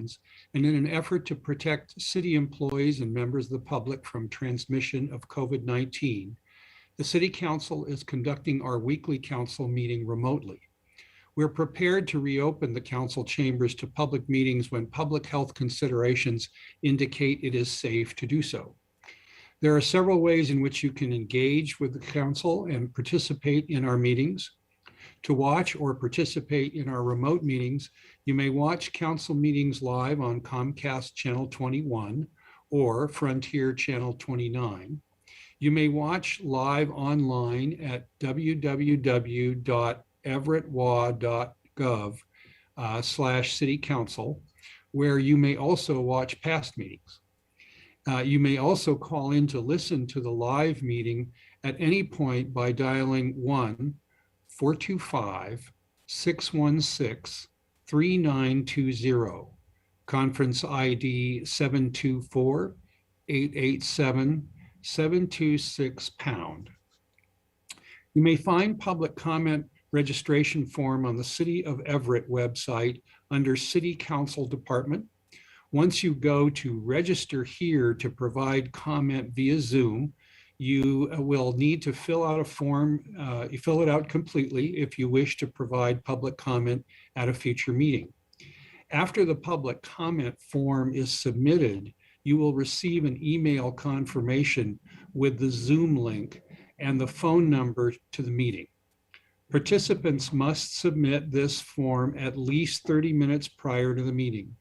guidelines, and in an effort to protect city employees and members of the public from transmission of COVID-19, the City Council is conducting our weekly council meeting remotely. We're prepared to reopen the council chambers to public meetings when public health considerations indicate it is safe to do so. There are several ways in which you can engage with the council and participate in our meetings. To watch or participate in our remote meetings, you may watch council meetings live on Comcast Channel 21 or Frontier Channel 29. You may watch live online at www.everettwa.gov /citycouncil, where you may also watch past meetings. You may also call in to listen to the live meeting at any point by dialing 1-425-616-3920, conference ID 724-887-726#. You may find public comment registration form on the City of Everett website under City Council Department. Once you go to register here to provide comment via Zoom, you will need to fill out a form. You fill it out completely if you wish to provide public comment at a future meeting. After the public comment form is submitted, you will receive an email confirmation with the Zoom link and the phone number to the meeting. Participants must submit this form at least 30 minutes prior to the meeting.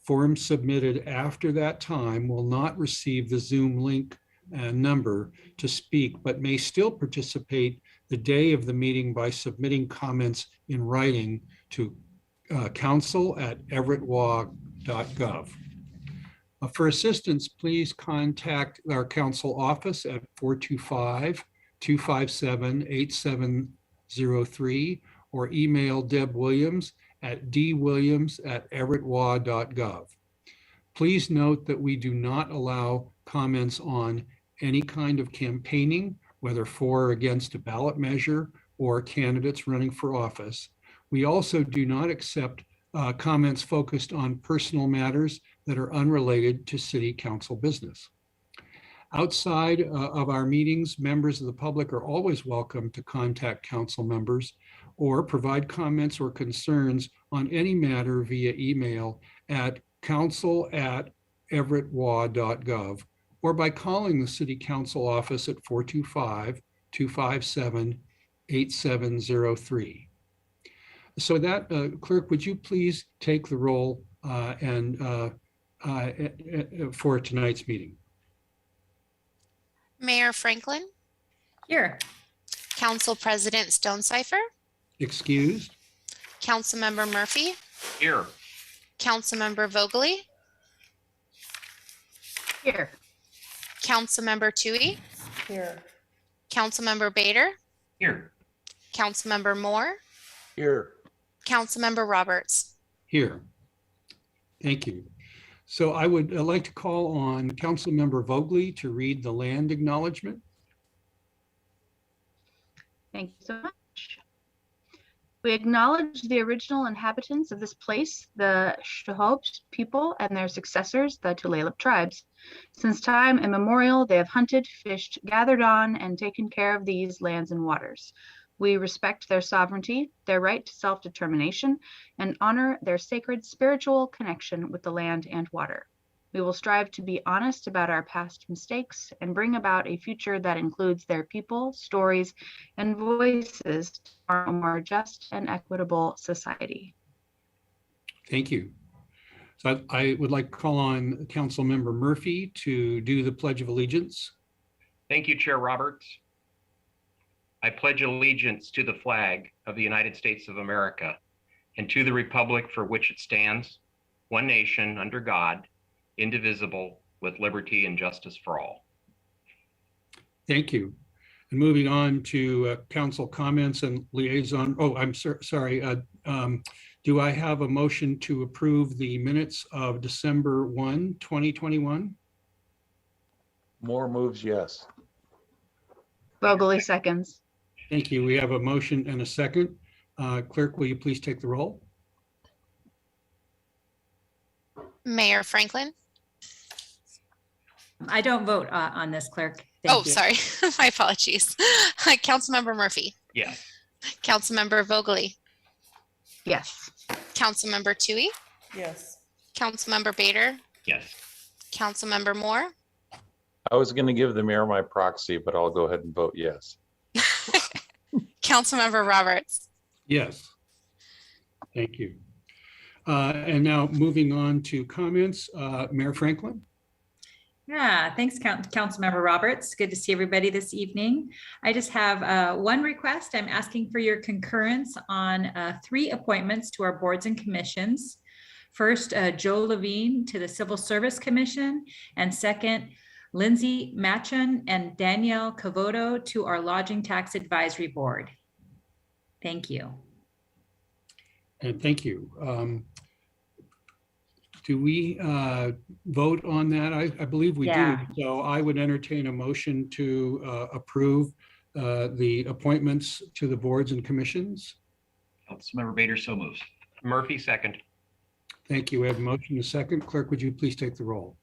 Forms submitted after that time will not receive the Zoom link number to speak, but may still participate the day of the meeting by submitting comments in writing to council@everettwa.gov. For assistance, please contact our council office at 425-257-8703 or email Deb Williams at dwilliams@everettwa.gov. Please note that we do not allow comments on any kind of campaigning, whether for or against a ballot measure or candidates running for office. We also do not accept comments focused on personal matters that are unrelated to City Council business. Outside of our meetings, members of the public are always welcome to contact council members or provide comments or concerns on any matter via email at council@everettwa.gov or by calling the City Council office at 425-257-8703. So that, Clerk, would you please take the roll for tonight's meeting? Mayor Franklin. Here. Council President Stonecipher. Excused. Councilmember Murphy. Here. Councilmember Vogely. Here. Councilmember Toohey. Here. Councilmember Bader. Here. Councilmember Moore. Here. Councilmember Roberts. Here. Thank you. So I would like to call on Councilmember Vogely to read the land acknowledgement. Thank you so much. We acknowledge the original inhabitants of this place, the Shahobs people and their successors, the Tulalip tribes. Since time immemorial, they have hunted, fished, gathered on, and taken care of these lands and waters. We respect their sovereignty, their right to self-determination, and honor their sacred spiritual connection with the land and water. We will strive to be honest about our past mistakes and bring about a future that includes their people, stories, and voices for a more just and equitable society. Thank you. So I would like to call on Councilmember Murphy to do the Pledge of Allegiance. Thank you, Chair Roberts. I pledge allegiance to the flag of the United States of America and to the republic for which it stands, one nation under God, indivisible, with liberty and justice for all. Thank you. And moving on to council comments and liaison. Oh, I'm sorry. Do I have a motion to approve the minutes of December 1, 2021? Moore moves yes. Vogely seconds. Thank you. We have a motion and a second. Clerk, will you please take the roll? Mayor Franklin. I don't vote on this, clerk. Oh, Thank you. sorry. My apologies. Councilmember Murphy, Yes. Councilmember Vogely, Yes. Councilmember Tui, yes, Councilmember Bader, Yes. Councilmember Moore, I was going to give the mayor my proxy, but I'll go ahead and vote yes. Councilmember Roberts. Yes. Thank you. And now moving on to comments, Mayor Franklin. Yeah, thanks, Councilmember Roberts. Good to see everybody this evening. I just have one request. I'm asking for your concurrence on 3 appointments to our boards and commissions. First, Joe Levine to the Civil Service Commission, and second, Lindsay Machen and Danielle Cavoto to our Lodging Tax Advisory Board. Thank you. And thank you. Do we vote on that? I believe we Yeah. do. So I would entertain a motion to approve the appointments to the boards and commissions. Councilmember Bader, so moves. Murphy, second. Thank you. We have a motion and a second. Clerk, would you please take the roll?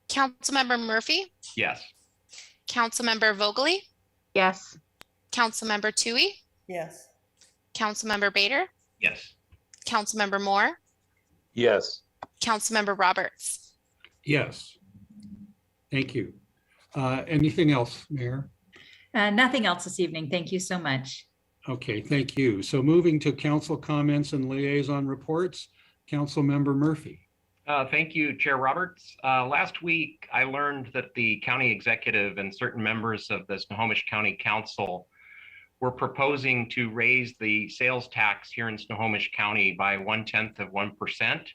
Councilmember Murphy, Yes. Councilmember Vogely, Yes. Councilmember Tui, yes, Councilmember Bader, Yes. Councilmember Moore, Yes. Councilmember Roberts. Yes. Thank you. Anything else, Mayor? Nothing else this evening. Thank you so much. Okay, thank you. So moving to council comments and liaison reports, Councilmember Murphy. Thank you, Chair Roberts. Last week, I learned that the county executive and certain members of the Snohomish County Council were proposing to raise the sales tax here in Snohomish County by 1/10%.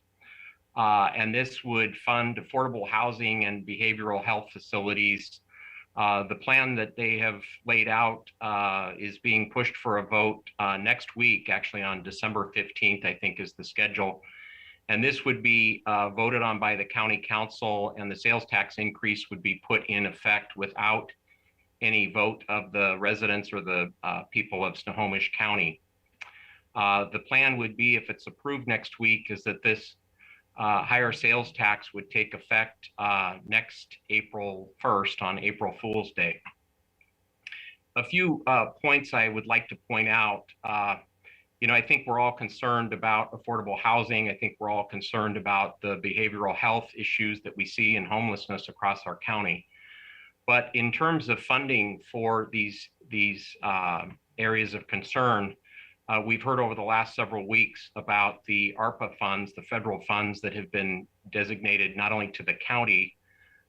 And this would fund affordable housing and behavioral health facilities. The plan that they have laid out is being pushed for a vote next week, actually on December 15th, I think is the schedule. And this would be voted on by the county council, and the sales tax increase would be put in effect without any vote of the residents or the people of Snohomish County. The plan would be, if it's approved next week, is that this higher sales tax would take effect next April 1st on April Fool's Day. A few points I would like to point out. I think we're all concerned about affordable housing. I think we're all concerned about the behavioral health issues that we see in homelessness across our county. But in terms of funding for these areas of concern, we've heard over the last several weeks about the ARPA funds, the federal funds that have been designated not only to the county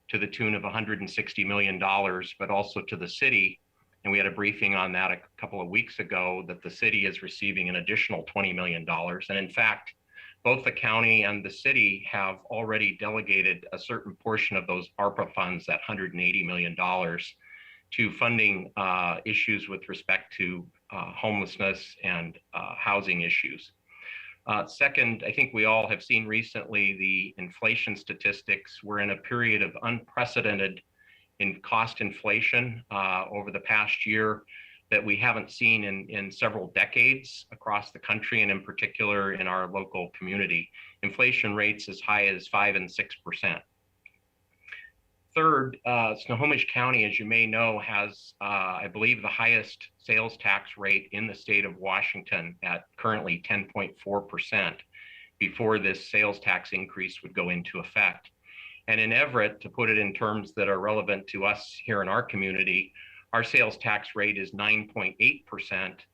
to the tune of $160 million, but also to the city. And we had a briefing on that a couple of weeks ago, that the city is receiving an additional $20 million. And in fact, both the county and the city have already delegated a certain portion of those ARPA funds, that $180 million, to funding issues with respect to homelessness and housing issues. Second, I think we all have seen recently the inflation statistics. We're in a period of unprecedented cost inflation over the past year that we haven't seen in several decades across the country, and in particular in our local community. Inflation rates as high as 5% and 6%. Third, Snohomish County, as you may know, has, I believe, the highest sales tax rate in the state of Washington at currently 10.4% before this sales tax increase would go into effect. And in Everett, to put it in terms that are relevant to us here in our community, our sales tax rate is 9.8%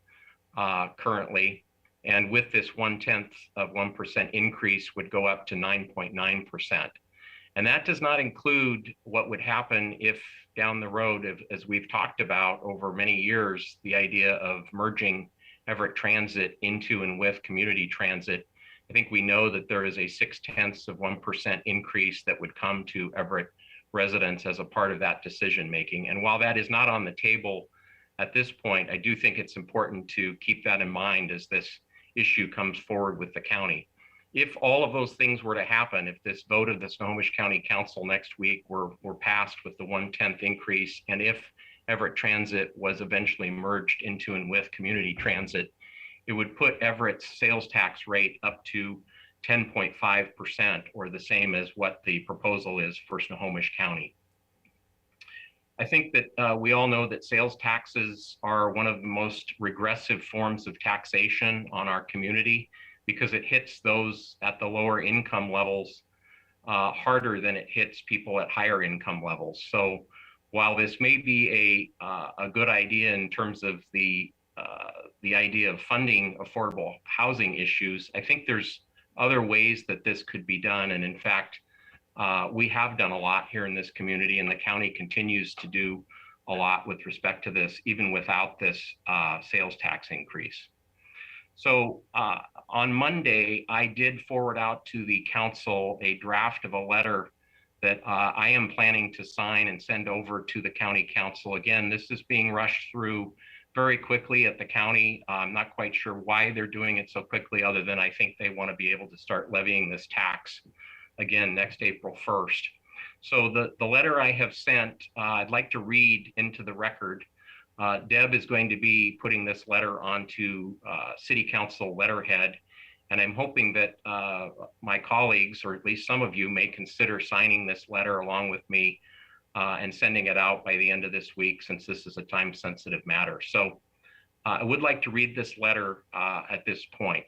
currently. And with this 0.1% increase would go up to 9.9%. And that does not include what would happen if down the road, as we've talked about over many years, the idea of merging Everett Transit into and with community transit. I think we know that there is a 0.6% increase that would come to Everett residents as a part of that decision making. And while that is not on the table at this point, I do think it's important to keep that in mind as this issue comes forward with the county. If all of those things were to happen, if this vote of the Snohomish County Council next week were passed with the 1/10 increase, and if Everett Transit was eventually merged into and with community transit, it would put Everett's sales tax rate up to 10.5%, or the same as what the proposal is for Snohomish County. I think that we all know that sales taxes are one of the most regressive forms of taxation on our community because it hits those at the lower income levels harder than it hits people at higher income levels. So while this may be a good idea in terms of the idea of funding affordable housing issues, I think there's other ways that this could be done. And in fact, we have done a lot here in this community, and the county continues to do a lot with respect to this, even without this sales tax increase. So on Monday, I did forward out to the council a draft of a letter that I am planning to sign and send over to the county council. Again, this is being rushed through very quickly at the county. I'm not quite sure why they're doing it so quickly, other than I think they want to be able to start levying this tax again next April 1st. So the letter I have sent, I'd like to read into the record. Deb is going to be putting this letter onto City Council letterhead, and I'm hoping that my colleagues, or at least some of you, may consider signing this letter along with me and sending it out by the end of this week, since this is a time-sensitive matter. So I would like to read this letter at this point.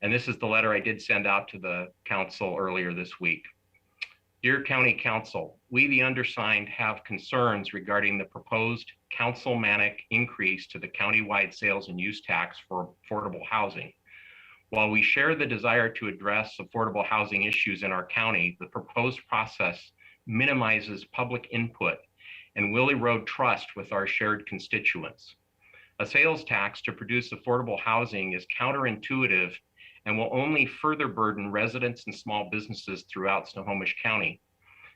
And this is the letter I did send out to the council earlier this week. Dear County Council, we, the undersigned, have concerns regarding the proposed councilmanic increase to the countywide sales and use tax for affordable housing. While we share the desire to address affordable housing issues in our county, the proposed process minimizes public input and will erode trust with our shared constituents. A sales tax to produce affordable housing is counterintuitive and will only further burden residents and small businesses throughout Snohomish County.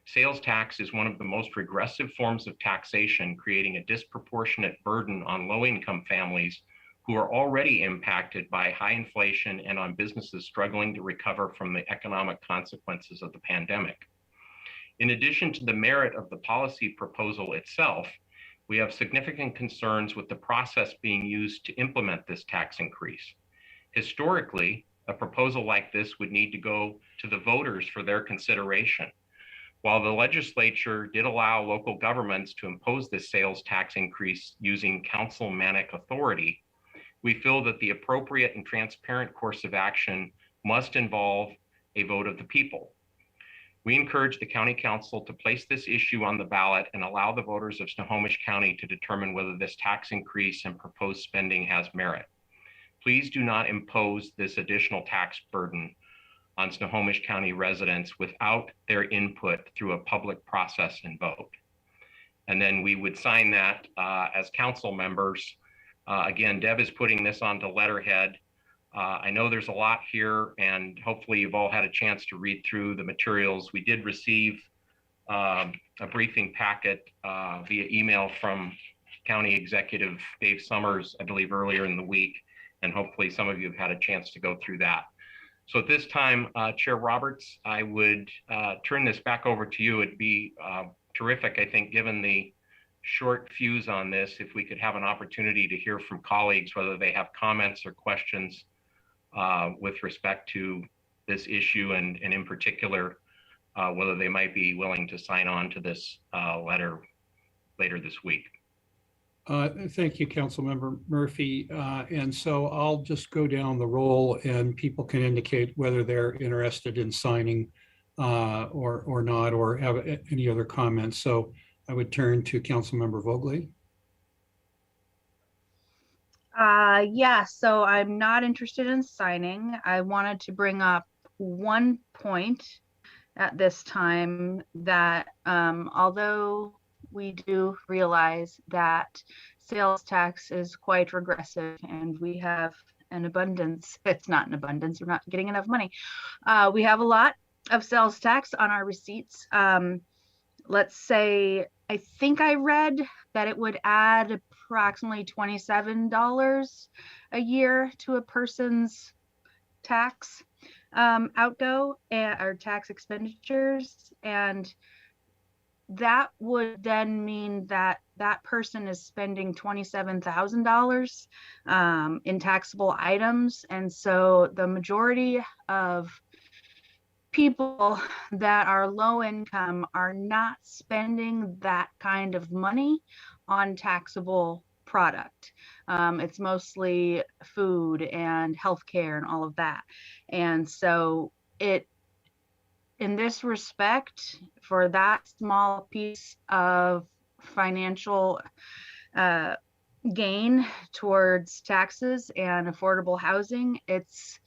Sales tax is one of the most regressive forms of taxation, creating a disproportionate burden on low-income families who are already impacted by high inflation and on businesses struggling to recover from the economic consequences of the pandemic. In addition to the merit of the policy proposal itself, we have significant concerns with the process being used to implement this tax increase. Historically, a proposal like this would need to go to the voters for their consideration. While the legislature did allow local governments to impose this sales tax increase using councilmanic authority, we feel that the appropriate and transparent course of action must involve a vote of the people. We encourage the county council to place this issue on the ballot and allow the voters of Snohomish County to determine whether this tax increase and proposed spending has merit. Please do not impose this additional tax burden on Snohomish County residents without their input through a public process and vote. And then we would sign that as council members. Again, Deb is putting this onto letterhead. I know there's a lot here, and hopefully you've all had a chance to read through the materials. We did receive a briefing packet via email from County Executive Dave Summers, I believe earlier in the week, and hopefully some of you have had a chance to go through that. So at this time, Chair Roberts, I would turn this back over to you. It'd be terrific, I think, given the short fuse on this, if we could have an opportunity to hear from colleagues, whether they have comments or questions with respect to this issue, and in particular, whether they might be willing to sign on to this letter later this week. Thank you, Councilmember Murphy. And so I'll just go down the roll and people can indicate whether they're interested in signing or not, or have any other comments. So I would turn to Councilmember Vogely. Yeah, so I'm not interested in signing. I wanted to bring up one point at this time that although we do realize that sales tax is quite regressive and we have an abundance, it's not an abundance, we're not getting enough money. We have a lot of sales tax on our receipts. Let's say, I think I read that it would add approximately $27 a year to a person's tax outgo or tax expenditures. And that would then mean that that person is spending $27,000 in taxable items. And so the majority of people that are low income are not spending that kind of money on taxable product. It's mostly food and healthcare and all of that. And so in this respect, for that small piece of financial gain towards taxes and affordable housing, it's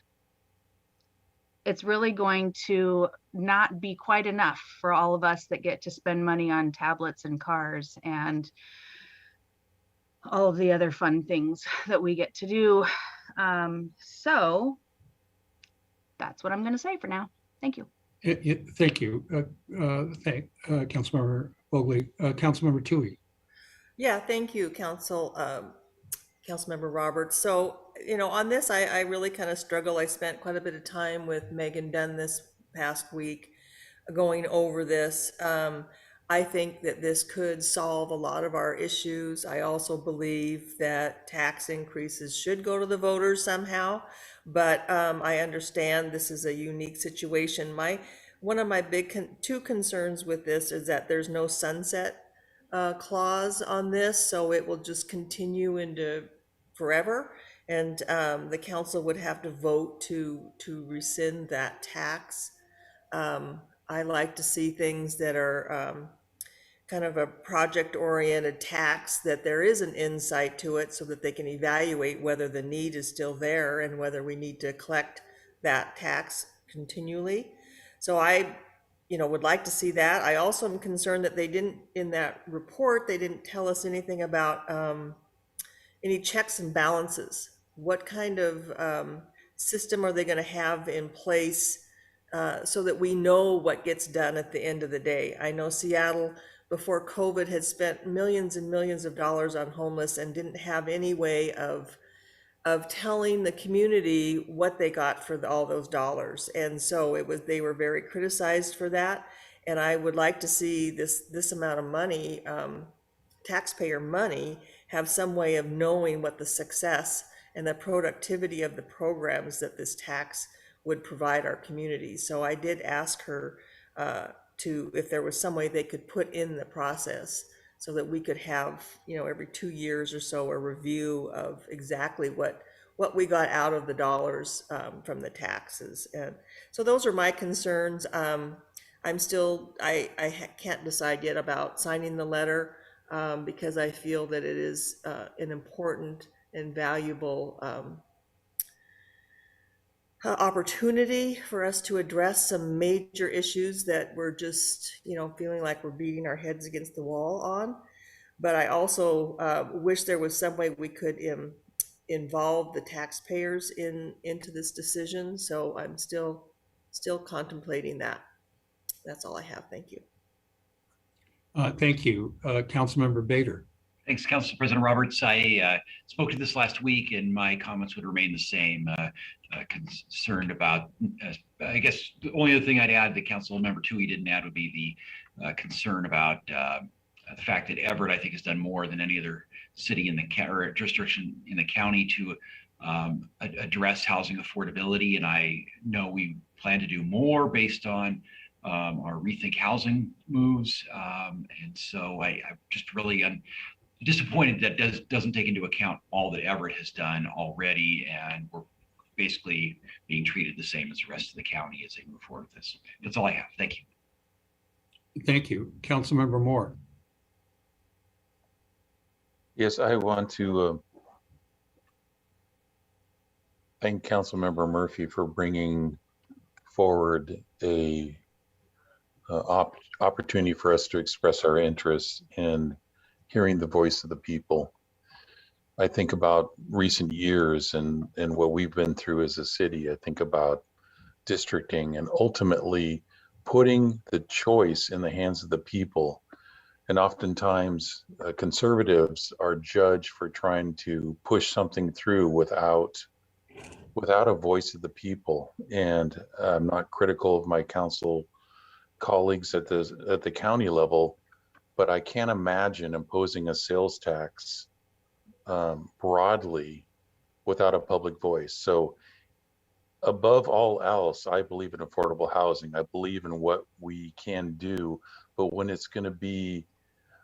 really going to not be quite enough for all of us that get to spend money on tablets and cars and all of the other fun things that we get to do. So that's what I'm going to say for now. Thank you. Thank you. Councilmember Bogley. Councilmember Tui. Yeah, thank you, Councilmember Roberts. So, on this, I really kind of struggle. I spent quite a bit of time with Megan Dunn this past week going over this. I think that this could solve a lot of our issues. I also believe that tax increases should go to the voters somehow, but I understand this is a unique situation. One of my big two concerns with this is that there's no sunset clause on this, so it will just continue into forever, and the council would have to vote to rescind that tax. I like to see things that are kind of a project-oriented tax, that there is an insight to it so that they can evaluate whether the need is still there and whether we need to collect that tax continually. So I would like to see that. I also am concerned that they didn't, in that report, they didn't tell us anything about any checks and balances. What kind of system are they going to have in place so that we know what gets done at the end of the day? I know Seattle, before COVID, had spent millions and millions of dollars on homeless and didn't have any way of telling the community what they got for all those dollars. And so they were very criticized for that. And I would like to see this amount of money, taxpayer money, have some way of knowing what the success and the productivity of the programs that this tax would provide our community. So I did ask her if there was some way they could put in the process so that we could have, every 2 years or so, a review of exactly what we got out of the dollars from the taxes. And so those are my concerns. I can't decide yet about signing the letter because I feel that it is an important and valuable opportunity for us to address some major issues that we're just, feeling like we're beating our heads against the wall on. But I also wish there was some way we could involve the taxpayers into this decision. So I'm still contemplating that. That's all I have. Thank you. Thank you. Councilmember Bader. Thanks, Council President Roberts. I spoke to this last week, and my comments would remain the same. Concerned about, I guess the only other thing I'd add that Councilmember Tui didn't add would be the concern about the fact that Everett, I think, has done more than any other city in the or jurisdiction in the county to address housing affordability. And I know we plan to do more based on our Rethink Housing moves. And so I'm just really disappointed that doesn't take into account all that Everett has done already, and we're basically being treated the same as the rest of the county as they move forward with this. That's all I have. Thank you. Thank you. Councilmember Moore. Yes, I want to thank Councilmember Murphy for bringing forward a opportunity for us to express our interests in hearing the voice of the people. I think about recent years and what we've been through as a city. I think about districting and ultimately putting the choice in the hands of the people. And oftentimes conservatives are judged for trying to push something through without a voice of the people. And I'm not critical of my council colleagues at the county level, but I can't imagine imposing a sales tax broadly without a public voice. So above all else, I believe in affordable housing. I believe in what we can do, but when it's going to be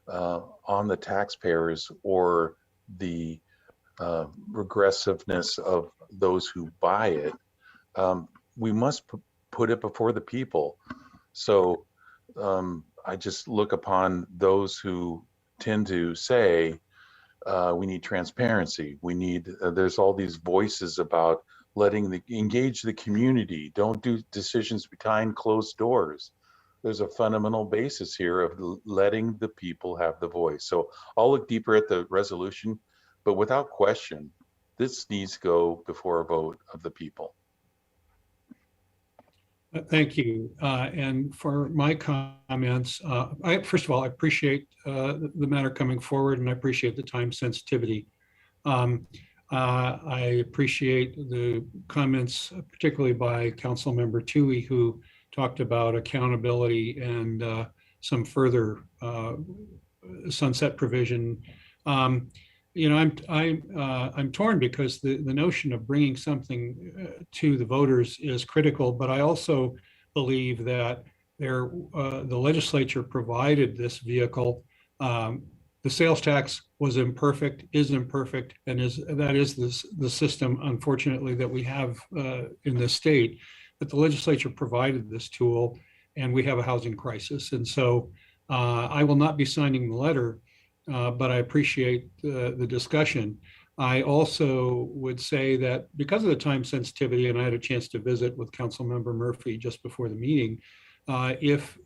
on the taxpayers or the regressiveness of those who buy it, we must put it before the people. So I just look upon those who tend to say, we need transparency. We need, there's all these voices about engage the community. Don't do decisions behind closed doors. There's a fundamental basis here of letting the people have the voice. So I'll look deeper at the resolution, but without question, this needs to go before a vote of the people. Thank you. And for my comments, first of all, I appreciate the matter coming forward, and I appreciate the time sensitivity. I appreciate the comments, particularly by Councilmember Toohey, who talked about accountability and some further sunset provision. I'm torn because the notion of bringing something to the voters is critical, but I also believe that the legislature provided this vehicle. The sales tax was imperfect, is imperfect, and that is the system, unfortunately, that we have in this state. But the legislature provided this tool, and we have a housing crisis. And so I will not be signing the letter, but I appreciate the discussion. I also would say that because of the time sensitivity, and I had a chance to visit with Councilmember Murphy just before the meeting, if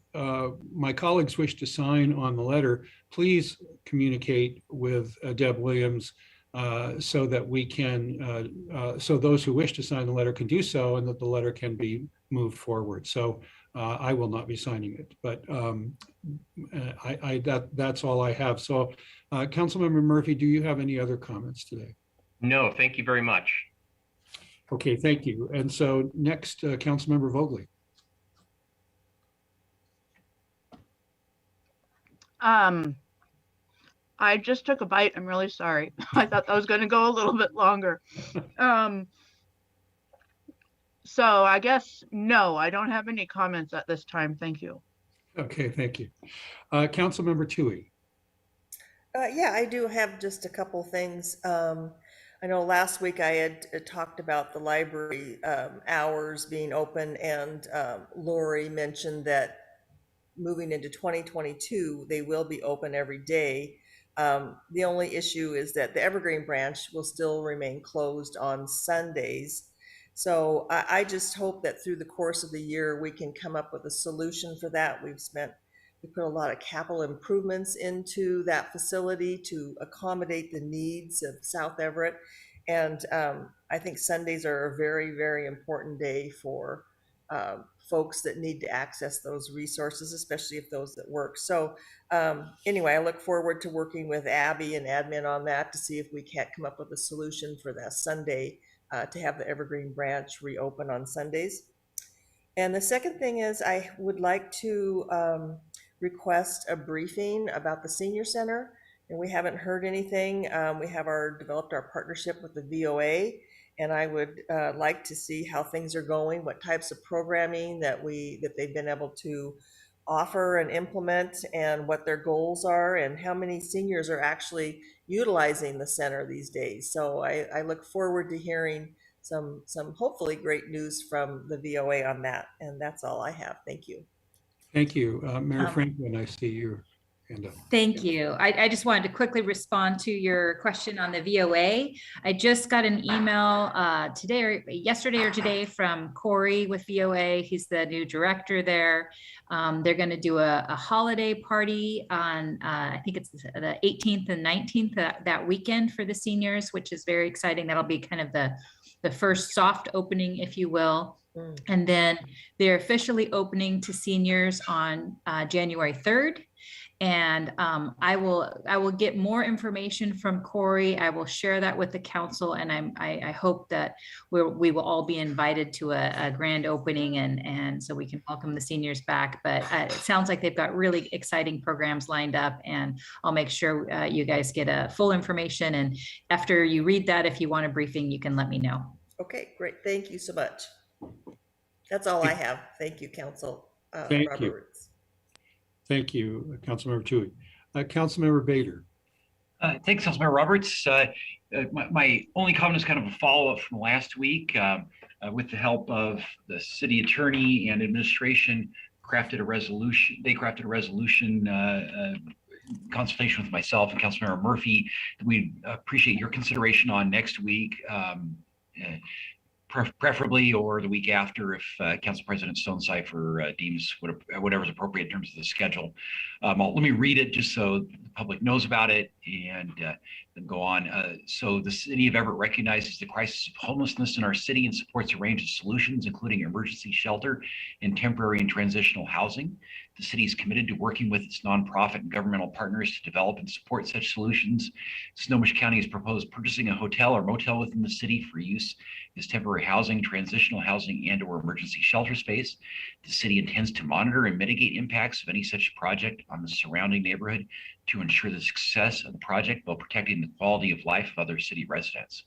my colleagues wish to sign on the letter, please communicate with Deb Williams so that we can, so those who wish to sign the letter can do so, and that the letter can be moved forward. So I will not be signing it, but that's all I have. So Councilmember Murphy, do you have any other comments today? No, thank you very much. Okay, thank you. And so next, Councilmember Vogely. I just took a bite. I'm really sorry. I thought that was going to go a little bit longer. So I guess, no, I don't have any comments at this time. Thank you. Okay, thank you. Councilmember Toohey. Yeah, I do have just a couple things. I know last week I had talked about the library hours being open, and Lori mentioned that moving into 2022, they will be open every day. The only issue is that the Evergreen branch will still remain closed on Sundays. So I just hope that through the course of the year, we can come up with a solution for that. We put a lot of capital improvements into that facility to accommodate the needs of South Everett. And I think Sundays are a very, very important day for folks that need to access those resources, especially if those that work. So anyway, I look forward to working with Abby and admin on that to see if we can't come up with a solution for that Sunday to have the Evergreen branch reopen on Sundays. And the second thing is I would like to request a briefing about the senior center, and we haven't heard anything. We have developed our partnership with the VOA, and I would like to see how things are going, what types of programming that they've been able to offer and implement, and what their goals are, and how many seniors are actually utilizing the center these days. So I look forward to hearing some hopefully great news from the VOA on that. And that's all I have. Thank you. Thank you. Mayor Franklin, I see your hand up. Thank you. I just wanted to quickly respond to your question on the VOA. I just got an email yesterday or today from Corey with VOA. He's the new director there. They're going to do a holiday party on, I think it's the 18th and 19th, that weekend for the seniors, which is very exciting. That'll be kind of the first soft opening, if you will. And then they're officially opening to seniors on January 3rd. And I will get more information from Corey. I will share that with the council, and I hope that we will all be invited to a grand opening, and so we can welcome the seniors back. But it sounds like they've got really exciting programs lined up, and I'll make sure you guys get a full information. And after you read that, if you want a briefing, you can let me know. Okay, great. Thank you so much. That's all I have. Thank you, Council Thank you. Roberts. Thank you, Councilmember Tui. Councilmember Bader. Thanks, Councilmember Roberts. My only comment is kind of a follow-up from last week. With the help of the city attorney and administration, crafted a resolution. They crafted a resolution consultation with myself and Councilmember Murphy. We appreciate your consideration on next week. Preferably or the week after if Council President Stonecipher deems whatever's appropriate in terms of the schedule. Let me read it just so the public knows about it and then go on. So the City of Everett recognizes the crisis of homelessness in our city and supports a range of solutions, including emergency shelter and temporary and transitional housing. The city is committed to working with its nonprofit and governmental partners to develop and support such solutions. Snohomish County has proposed purchasing a hotel or motel within the city for use as temporary housing, transitional housing, and/or emergency shelter space. The city intends to monitor and mitigate impacts of any such project on the surrounding neighborhood to ensure the success of the project while protecting the quality of life of other city residents.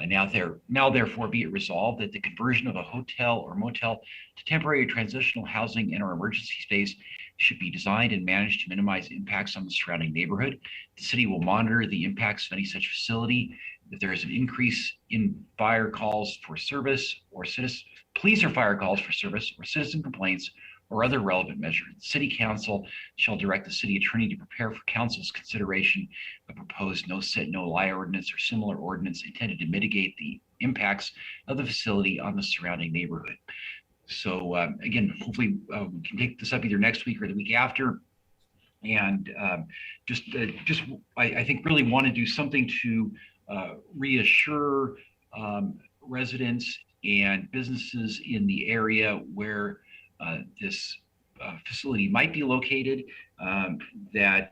And now therefore be it resolved that the conversion of a hotel or motel to temporary transitional housing and or emergency space should be designed and managed to minimize impacts on the surrounding neighborhood. The city will monitor the impacts of any such facility. If there is an increase in fire calls for service or police or fire calls for service or citizen complaints or other relevant measure, the city council shall direct the city attorney to prepare for council's consideration a proposed no sit, no lie ordinance or similar ordinance intended to mitigate the impacts of the facility on the surrounding neighborhood. So again, hopefully we can take this up either next week or the week after. And I think really want to do something to reassure residents and businesses in the area where this facility might be located, that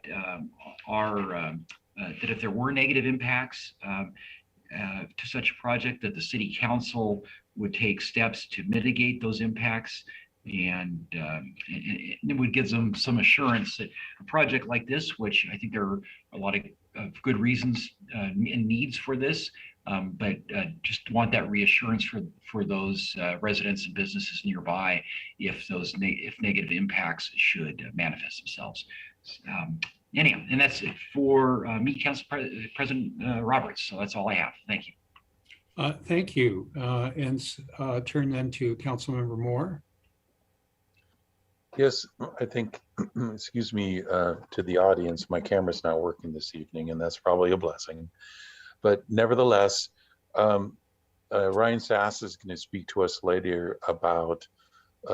if there were negative impacts to such a project, that the city council would take steps to mitigate those impacts, and it would give them some assurance that a project like this, which I think there are a lot of good reasons and needs for this, but just want that reassurance for those residents and businesses nearby if negative impacts should manifest themselves. Anyhow, and that's it for me, Council President Roberts. So that's all I have. Thank you. Thank you. And turn then to Councilmember Moore. Yes, I think, excuse me, to the audience, my camera's not working this evening, and that's probably a blessing. But nevertheless, Ryan Sass is going to speak to us later about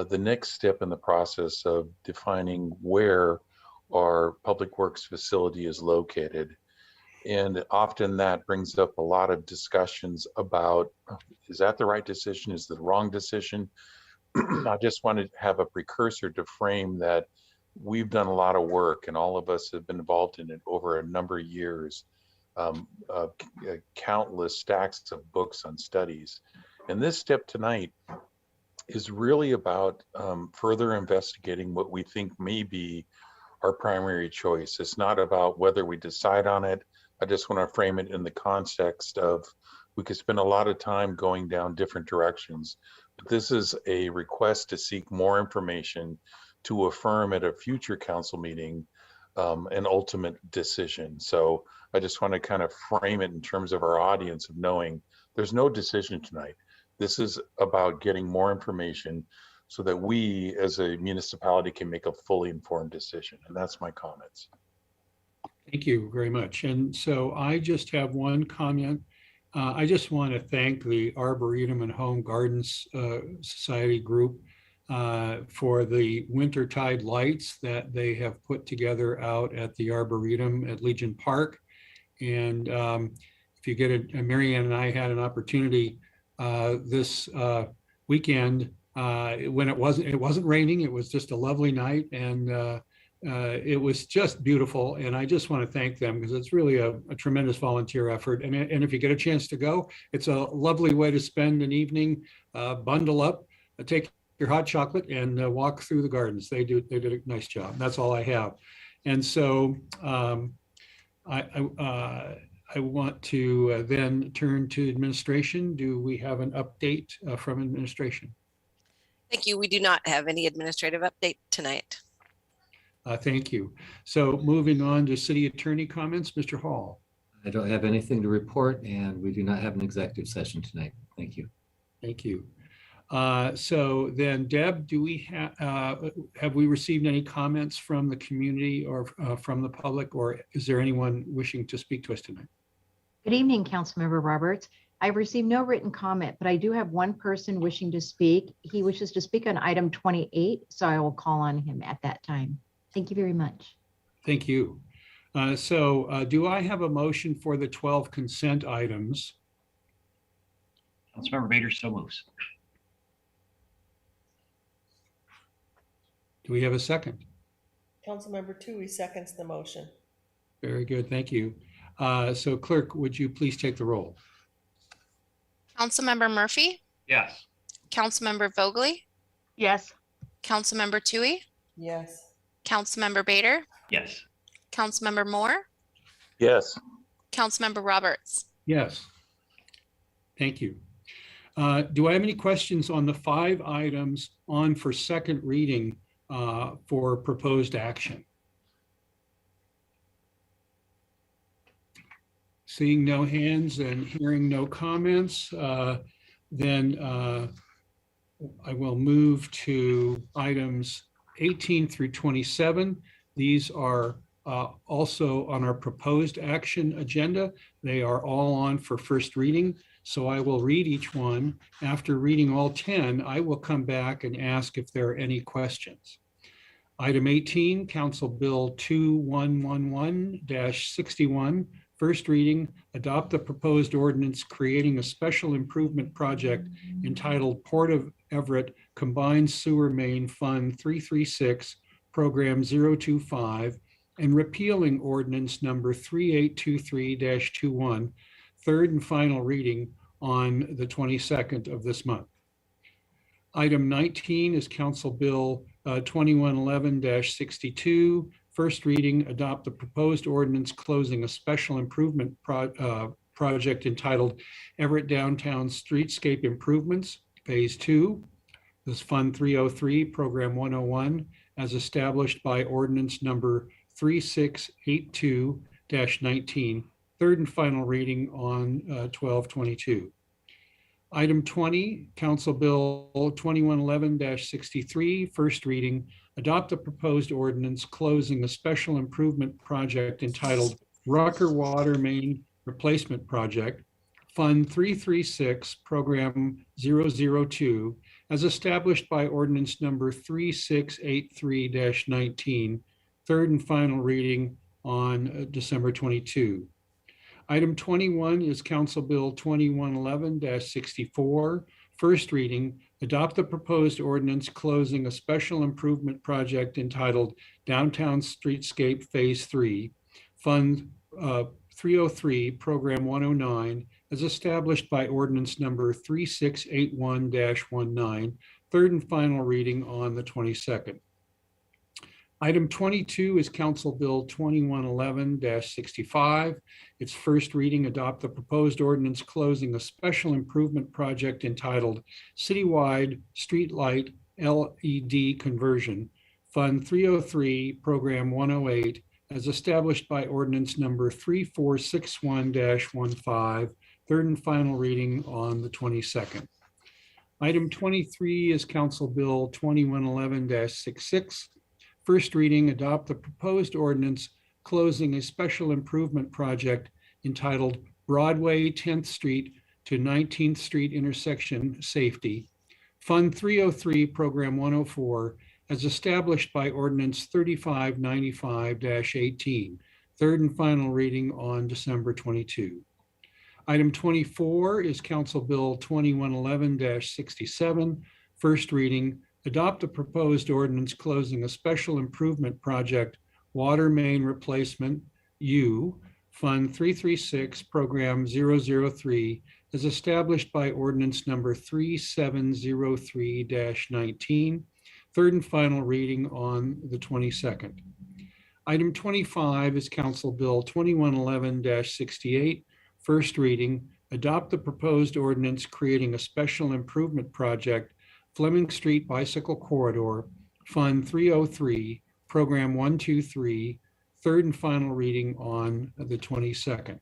the next step in the process of defining where our public works facility is located. And often that brings up a lot of discussions about, is that the right decision? Is it the wrong decision? I just wanted to have a precursor to frame that we've done a lot of work, and all of us have been involved in it over a number of years, countless stacks of books on studies. And this step tonight is really about further investigating what we think may be our primary choice. It's not about whether we decide on it. I just want to frame it in the context of, we could spend a lot of time going down different directions, but this is a request to seek more information to affirm at a future council meeting an ultimate decision. So I just want to kind of frame it in terms of our audience of knowing there's no decision tonight. This is about getting more information so that we as a municipality can make a fully informed decision. And that's my comments. Thank you very much. And so I just have one comment. I just want to thank the Arboretum and Home Gardens Society group for the wintertide lights that they have put together out at the Arboretum at Legion Park. And if you get Marianne and I had an opportunity this weekend when it wasn't raining, it was just a lovely night, and it was just beautiful. And I just want to thank them because it's really a tremendous volunteer effort. And if you get a chance to go, it's a lovely way to spend an evening, bundle up, take your hot chocolate and walk through the gardens. They did a nice job. That's all I have. And so I want to then turn to administration. Do we have an update from administration? Thank you. We do not have any administrative update tonight. Thank you. So moving on to city attorney comments, Mr. Hall. I don't have anything to report, and we do not have an executive session tonight. Thank you. Thank you. So then, Deb, do we have we received any comments from the community or from the public, or is there anyone wishing to speak to us tonight? Good evening, Councilmember Roberts. I've received no written comment, but I do have one person wishing to speak. He wishes to speak on item 28, so I will call on him at that time. Thank you very much. Thank you. So do I have a motion for the 12 consent items? Councilmember Bader so moves. Do we have a second? Councilmember Tui seconds the motion. Very good, thank you. So clerk, would you please take the roll? Councilmember Murphy, Yes. Councilmember Vogely, Yes. Councilmember Tui, Yes. Councilmember Bader, Yes. Councilmember Moore, Yes. Councilmember Roberts. Yes. Thank you. Do I have any questions on the 5 items on for second reading for proposed action? Seeing no hands and hearing no comments, then I will move to items 18 through 27. These are also on our proposed action agenda. They are all on for first reading. So I will read each one. After reading all 10, I will come back and ask if there are any questions. Item 18, Council Bill 2111-61, first reading, adopt the proposed ordinance creating a special improvement project entitled Port of Everett Combined Sewer Main Fund 336, Program 025, and repealing ordinance number 3823-21, third and final reading on the 22nd of this month. Item 19 is Council Bill 2111-62, first reading, adopt the proposed ordinance closing a special improvement project entitled Everett Downtown Streetscape Improvements, Phase 2. This is Fund 303, Program 101, as established by ordinance number 3682-19, third and final reading on 12/22. Item 20, Council Bill 2111-63, first reading, adopt the proposed ordinance closing a special improvement project entitled Rucker Water Main Replacement Project, Fund 336, Program 002, as established by ordinance number 3683-19, third and final reading on December 22. Item 21 is Council Bill 2111-64, first reading, adopt the proposed ordinance closing a special improvement project entitled Downtown Streetscape Phase 3, Fund 303, Program 109, as established by ordinance number 3681-19, third and final reading on the 22nd. Item 22 is Council Bill 2111-65. Its first reading, adopt the proposed ordinance closing a special improvement project entitled Citywide Streetlight LED Conversion, Fund 303, Program 108, as established by ordinance number 3461-15, third and final reading on the 22nd. Item 23 is Council Bill 2111-66. First reading, adopt the proposed ordinance closing a special improvement project entitled Broadway 10th Street to 19th Street Intersection Safety, Fund 303, Program 104, as established by ordinance 3595-18, third and final reading on December 22. Item 24 is Council Bill 2111-67, first reading, adopt the proposed ordinance closing a special improvement project, water main replacement, U, Fund 336, Program 003, as established by ordinance number 3703-19, third and final reading on the 22nd. Item 25 is Council Bill 2111-68, first reading, adopt the proposed ordinance creating a special improvement project, Fleming Street Bicycle Corridor, Fund 303, Program 123, third and final reading on the 22nd.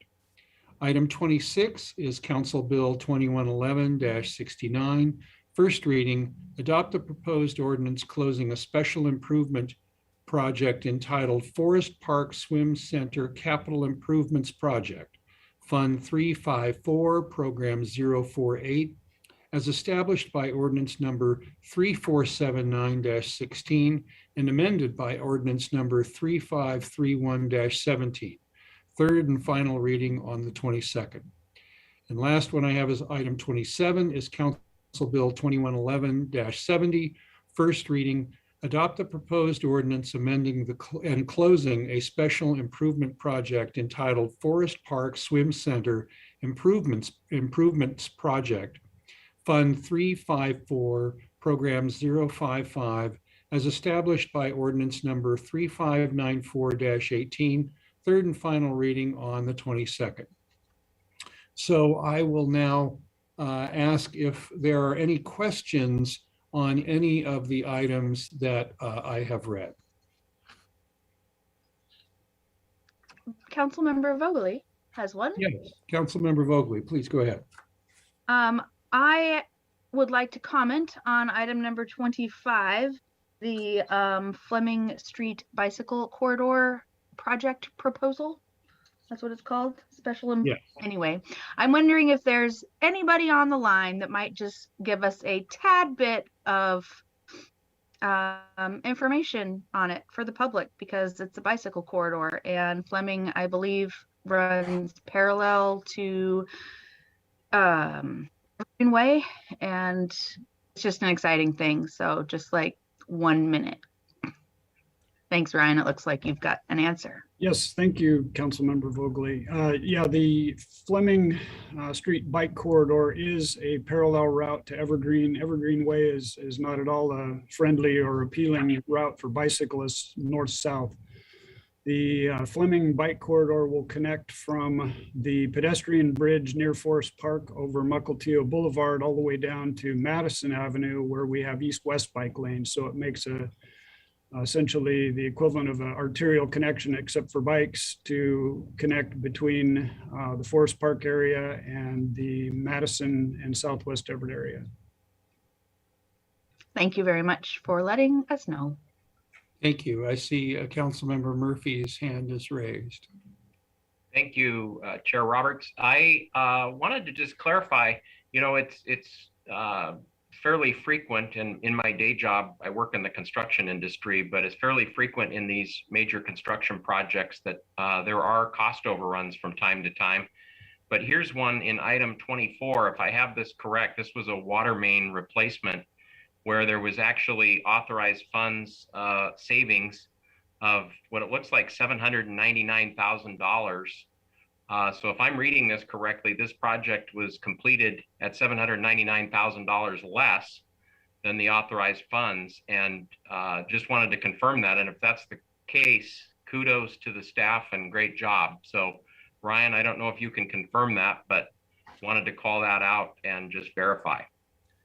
Item 26 is Council Bill 2111-69, first reading, adopt the proposed ordinance closing a special improvement project entitled Forest Park Swim Center Capital Improvements Project, Fund 354, Program 048, as established by ordinance number 3479-16 and amended by ordinance number 3531-17, third and final reading on the 22nd. And last one I have is item 27 is Council Bill 2111-70, first reading, adopt the proposed ordinance amending and closing a special improvement project entitled Forest Park Swim Center Improvements Project, Fund 354, Program 055, as established by ordinance number 3594-18, third and final reading on the 22nd. So I will now ask if there are any questions on any of the items that I have read. Councilmember Vogely has one. Yes, Councilmember Vogely, please go ahead. I would like to comment on item number 25, the Fleming Street Bicycle Corridor Project Proposal. That's what it's called. Yeah. Anyway, I'm wondering if there's anybody on the line that might just give us a tad bit of information on it for the public, because it's a bicycle corridor and Fleming, I believe, runs parallel to Way, and it's just an exciting thing. So just like 1 minute. Thanks, Ryan. It looks like you've got an answer. Yes, thank you, Councilmember Vogely. Yeah, the Fleming Street Bike Corridor is a parallel route to Evergreen. Evergreen Way is not at all a friendly or appealing route for bicyclists north-south. The Fleming Bike Corridor will connect from the pedestrian bridge near Forest Park over Mukilteo Boulevard all the way down to Madison Avenue, where we have east-west bike lanes. So it makes essentially the equivalent of an arterial connection, except for bikes, to connect between the Forest Park area and the Madison and Southwest Everett area. Thank you very much for letting us know. Thank you. I see Councilmember Murphy's hand is raised. Thank you, Chair Roberts. I wanted to just clarify, it's fairly frequent, and in my day job, I work in the construction industry, but it's fairly frequent in these major construction projects that there are cost overruns from time to time. But here's one in item 24. If I have this correct, this was a water main replacement where there was actually authorized funds savings of what it looks like $799,000. So if I'm reading this correctly, this project was completed at $799,000 less than the authorized funds, and just wanted to confirm that. And if that's the case, kudos to the staff and great job. So Ryan, I don't know if you can confirm that, but wanted to call that out and just verify.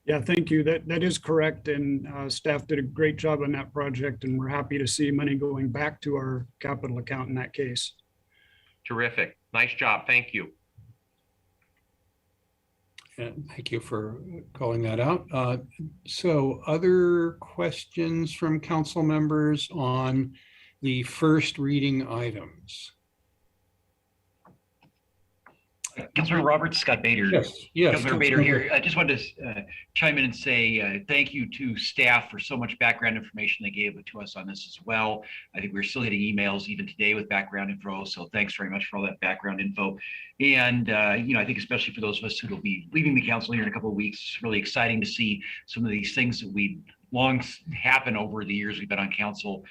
Yeah, thank you. That is correct. And staff did a great job on that project, and we're happy to see money going back to our capital account in that case. Terrific. Nice job. Thank you. And thank you for calling that out. So other questions from council members on the first reading items? Councilor Roberts, Scott Bader. Yes. Councilor Bader here. I just wanted to chime in and say thank you to staff for so much background information they gave to us on this as well. I think we're still getting emails even today with background info, so thanks very much for all that background info. And I think especially for those of us who will be leaving the council here in a couple of weeks, it's really exciting to see some of these things that we long happen over the years we've been on council,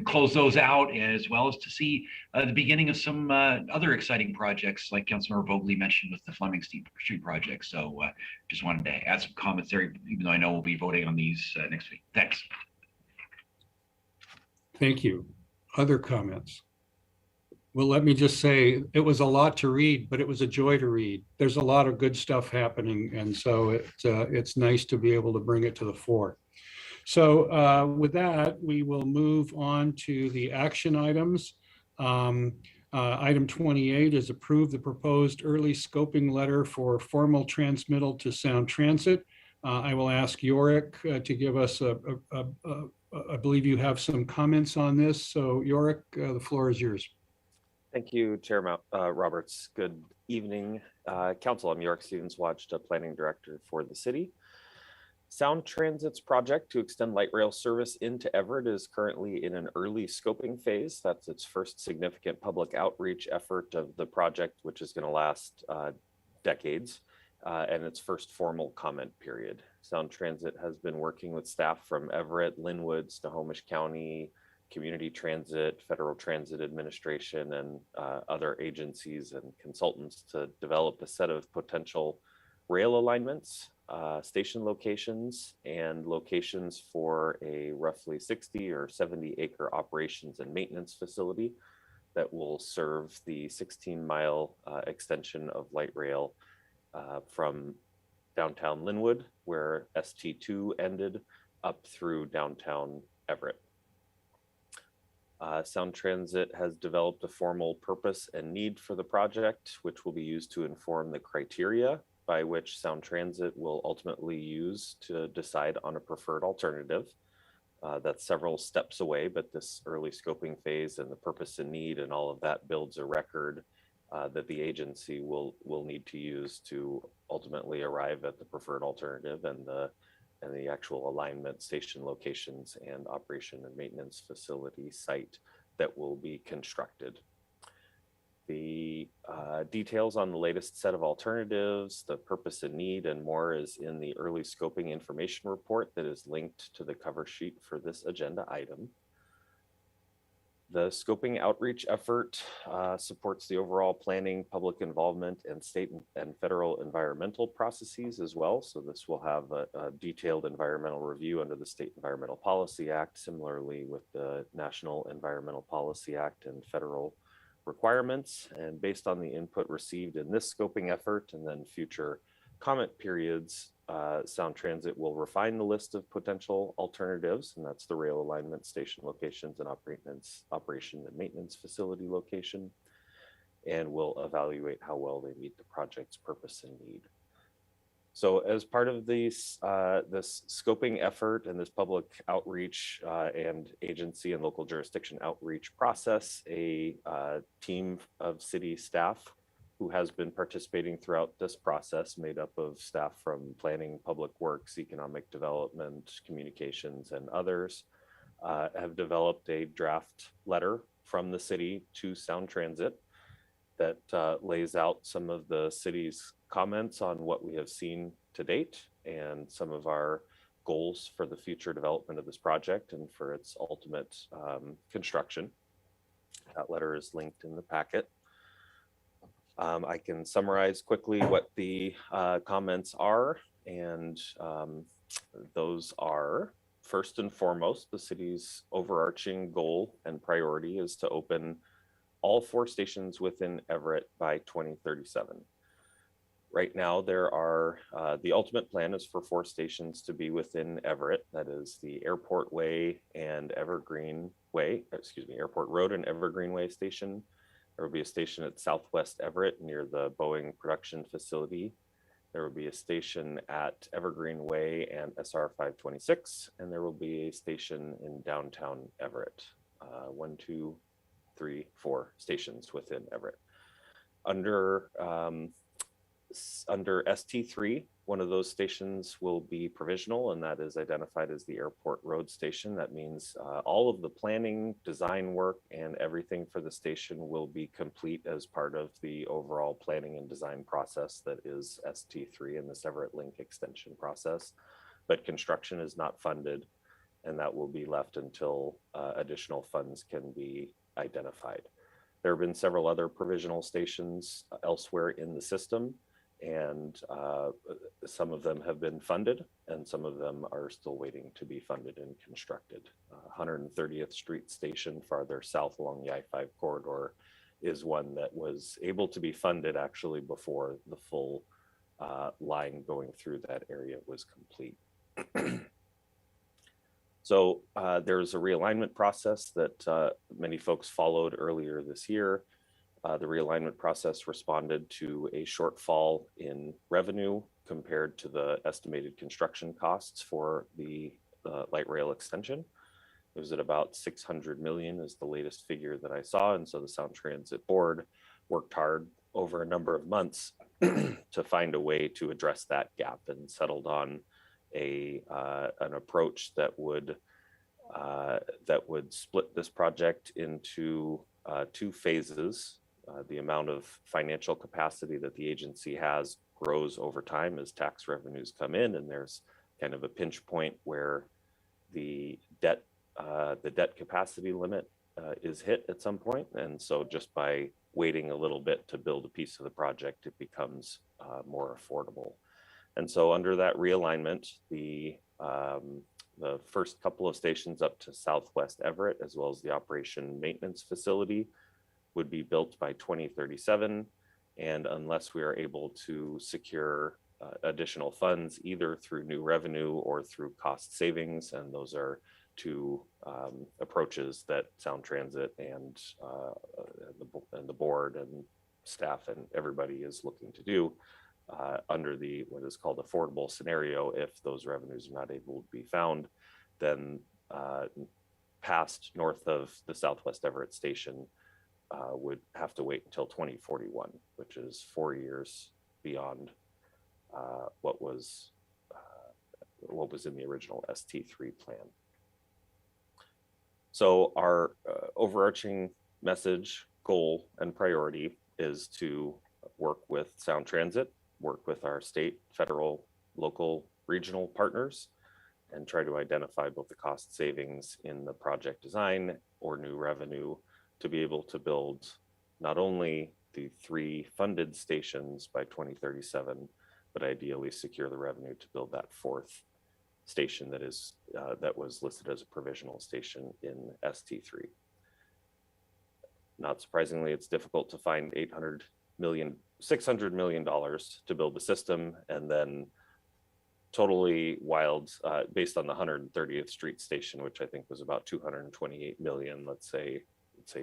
close those out, as well as to see the beginning of some other exciting projects like Councilmember Vogely mentioned with the Fleming Street project. So just wanted to add some comments there, even though I know we'll be voting on these next week. Thanks. Thank you. Other comments? Well, let me just say, it was a lot to read, but it was a joy to read. There's a lot of good stuff happening, and so it's nice to be able to bring it to the fore. So with that, we will move on to the action items. Item 28 is approve the proposed early scoping letter for formal transmittal to Sound Transit. I will ask Yorick to give us I believe you have some comments on this. So Yorick, the floor is yours. Thank you, Chair Roberts. Good evening, Council. I'm York Stevens Watched, Planning Director for the city. Sound Transit's project to extend light rail service into Everett is currently in an early scoping phase. That's its first significant public outreach effort of the project, which is going to last decades, and its first formal comment period. Sound Transit has been working with staff from Everett, Linwood, Snohomish County, Community Transit, Federal Transit Administration, and other agencies and consultants to develop a set of potential rail alignments, station locations, and locations for a roughly 60 or 70 acre operations and maintenance facility that will serve the 16-mile extension of light rail from downtown Linwood, where ST2 ended, up through downtown Everett. Sound Transit has developed a formal purpose and need for the project, which will be used to inform the criteria by which Sound Transit will ultimately use to decide on a preferred alternative. That's several steps away, but this early scoping phase and the purpose and need and all of that builds a record that the agency will need to use to ultimately arrive at the preferred alternative and the actual alignment, station locations, and operation and maintenance facility site that will be constructed. The details on the latest set of alternatives, the purpose and need, and more is in the early scoping information report that is linked to the cover sheet for this agenda item. The scoping outreach effort supports the overall planning, public involvement, and state and federal environmental processes as well. So this will have a detailed environmental review under the State Environmental Policy Act, similarly with the National Environmental Policy Act and federal requirements. And based on the input received in this scoping effort and then future comment periods, Sound Transit will refine the list of potential alternatives, and that's the rail alignment, station locations, and operation and maintenance facility location, and will evaluate how well they meet the project's purpose and need. So as part of this scoping effort and this public outreach and agency and local jurisdiction outreach process, a team of city staff who has been participating throughout this process, made up of staff from planning, public works, economic development, communications, and others, have developed a draft letter from the city to Sound Transit that lays out some of the city's comments on what we have seen to date and some of our goals for the future development of this project and for its ultimate construction. That letter is linked in the packet. I can summarize quickly what the comments are, and those are, first and foremost, the city's overarching goal and priority is to open all 4 stations within Everett by 2037. Right now, there are, the ultimate plan is for 4 stations to be within Everett. That is the Airport Way and Evergreen Way, Airport Road and Evergreen Way station. There will be a station at Southwest Everett near the Boeing production facility. There will be a station at Evergreen Way and SR 526, and there will be a station in downtown Everett. 1, 2, 3, 4 stations within Everett. Under ST3, one of those stations will be provisional, and that is identified as the Airport Road Station. That means all of the planning, design work, and everything for the station will be complete as part of the overall planning and design process that is ST3 and this Everett Link extension process. but construction is not funded, and that will be left until additional funds can be identified. There have been several other provisional stations elsewhere in the system, and some of them have been funded and some of them are still waiting to be funded and constructed. 130th Street Station farther south along the I-5 corridor is one that was able to be funded actually before the full line going through that area was complete. So there's a realignment process that many folks followed earlier this year. The realignment process responded to a shortfall in revenue compared to the estimated construction costs for the light rail extension. It was at about 600 million is the latest figure that I saw. And so the Sound Transit Board worked hard over a number of months to find a way to address that gap and settled on an approach that would split this project into 2 phases. The amount of financial capacity that the agency has grows over time as tax revenues come in, and there's kind of a pinch point where the debt capacity limit is hit at some point. And so just by waiting a little bit to build a piece of the project, it becomes more affordable. And so under that realignment, the first couple of stations up to Southwest Everett, as well as the operation maintenance facility, would be built by 2037. And unless we are able to secure additional funds, either through new revenue or through cost savings, and those are 2 approaches that Sound Transit and the board and staff and everybody is looking to do under the what is called affordable scenario. If those revenues are not able to be found, then past north of the Southwest Everett station would have to wait until 2041, which is 4 years beyond what was in the original ST3 plan. So our overarching message, goal, and priority is to work with Sound Transit, work with our state, federal, local, regional partners, and try to identify both the cost savings in the project design or new revenue to be able to build not only the 3 funded stations by 2037, but ideally secure the revenue to build that 4th station that was listed as a provisional station in ST3. Not surprisingly, it's difficult to find $600 million to build the system, and then totally wild based on the 130th Street station, which I think was about 228 million. Let's say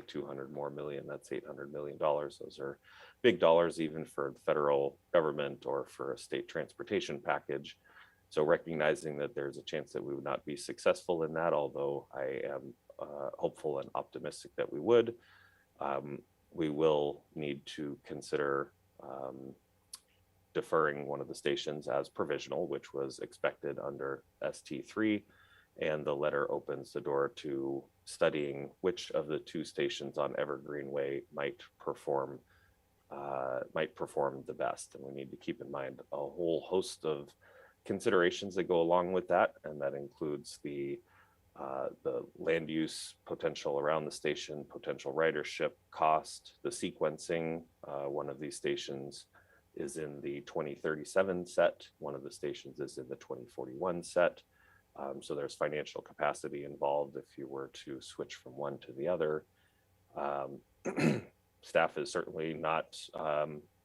200 more million, that's $800 million. Those are big dollars even for the federal government or for a state transportation package. So recognizing that there's a chance that we would not be successful in that, although I am hopeful and optimistic that we would, we will need to consider deferring one of the stations as provisional, which was expected under ST3. And the letter opens the door to studying which of the 2 stations on Evergreen Way might perform the best. And we need to keep in mind a whole host of considerations that go along with that, and that includes the land use potential around the station, potential ridership, cost, the sequencing. One of these stations is in the 2037 set. One of the stations is in the 2041 set. So there's financial capacity involved if you were to switch from one to the other. Staff is certainly not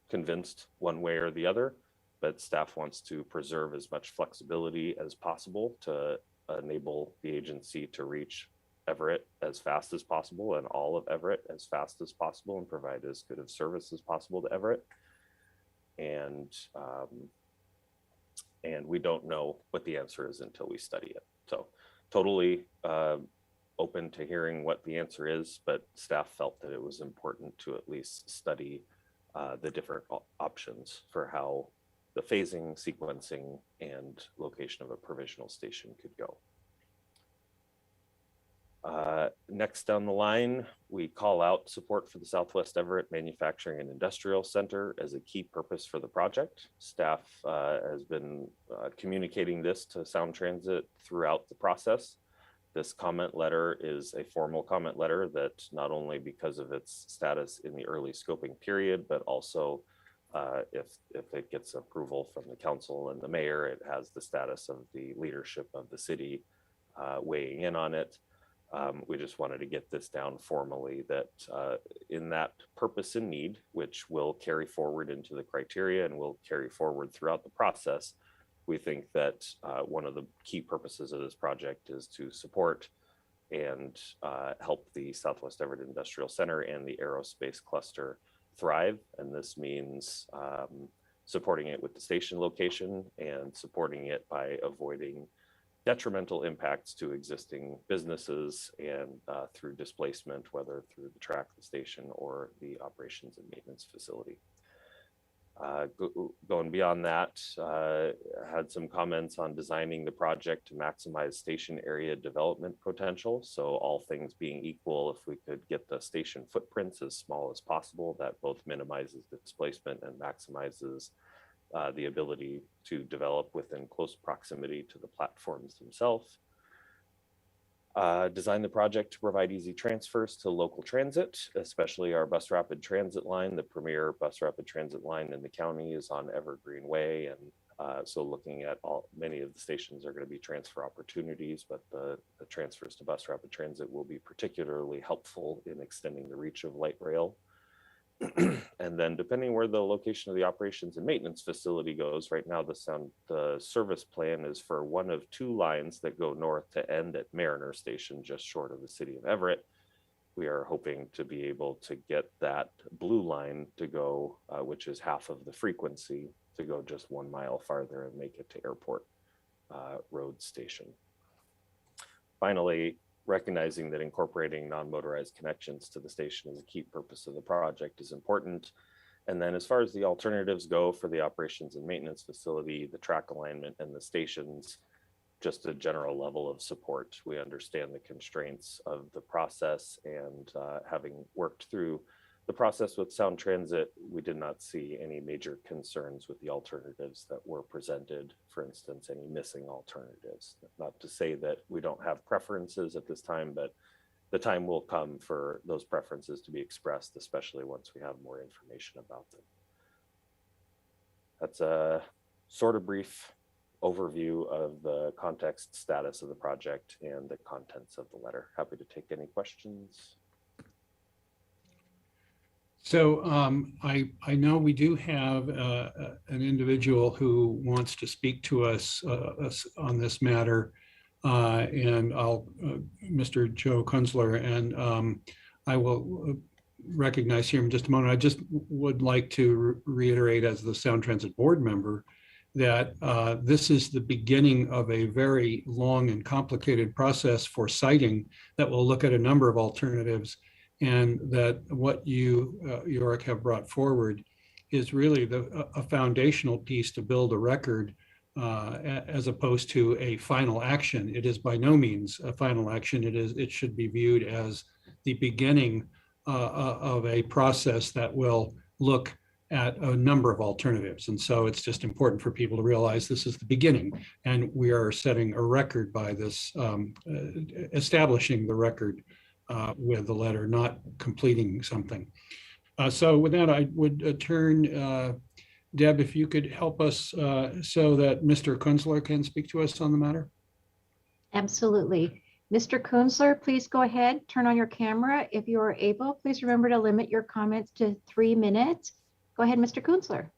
convinced one way or the other, but staff wants to preserve as much flexibility as possible to enable the agency to reach Everett as fast as possible and all of Everett as fast as possible and provide as good of service as possible to Everett. And we don't know what the answer is until we study it. So totally open to hearing what the answer is, but staff felt that it was important to at least study the different options for how the phasing, sequencing, and location of a provisional station could go. Next down the line, we call out support for the Southwest Everett Manufacturing and Industrial Center as a key purpose for the project. Staff has been communicating this to Sound Transit throughout the process. This comment letter is a formal comment letter that not only because of its status in the early scoping period, but also if it gets approval from the council and the mayor, it has the status of the leadership of the city weighing in on it. We just wanted to get this down formally that in that purpose and need, which will carry forward into the criteria and will carry forward throughout the process, we think that one of the key purposes of this project is to support and help the Southwest Everett Industrial Center and the aerospace cluster thrive. And this means supporting it with the station location and supporting it by avoiding detrimental impacts to existing businesses and through displacement, whether through the track, the station, or the operations and maintenance facility. Going beyond that, had some comments on designing the project to maximize station area development potential. So all things being equal, if we could get the station footprints as small as possible, that both minimizes displacement and maximizes the ability to develop within close proximity to the platforms themselves. Design the project to provide easy transfers to local transit, especially our bus rapid transit line. The premier bus rapid transit line in the county is on Evergreen Way. And so looking at many of the stations are going to be transfer opportunities, but the transfers to bus rapid transit will be particularly helpful in extending the reach of light rail. And then depending where the location of the operations and maintenance facility goes, right now the service plan is for one of two lines that go north to end at Mariner Station, just short of the city of Everett. We are hoping to be able to get that blue line to go, which is half of the frequency, to go just 1 mile farther and make it to Airport Road Station. Finally, recognizing that incorporating non-motorized connections to the station as a key purpose of the project is important. And then as far as the alternatives go for the operations and maintenance facility, the track alignment and the stations, just a general level of support. We understand the constraints of the process, and having worked through the process with Sound Transit, we did not see any major concerns with the alternatives that were presented. For instance, any missing alternatives. Not to say that we don't have preferences at this time, but the time will come for those preferences to be expressed, especially once we have more information about them. That's a sort of brief overview of the context status of the project and the contents of the letter. Happy to take any questions. So I know we do have an individual who wants to speak to us on this matter, and Mr. Joe Kunzler, and I will recognize here in just a moment. I just would like to reiterate as the Sound Transit Board member that this is the beginning of a very long and complicated process for siting that will look at a number of alternatives. And that what you, Yorick, have brought forward is really a foundational piece to build a record as opposed to a final action. It is by no means a final action. It should be viewed as the beginning of a process that will look at a number of alternatives. And so it's just important for people to realize this is the beginning, and we are setting a record by this, establishing the record with the letter, not completing something. So with that, I would turn, Deb, if you could help us so that Mr. Kunzler can speak to us on the matter. Absolutely. Mr. Kunzler, please go ahead, turn on your camera. If you are able, please remember to limit your comments to 3 minutes. Go ahead, Mr. Kunzler.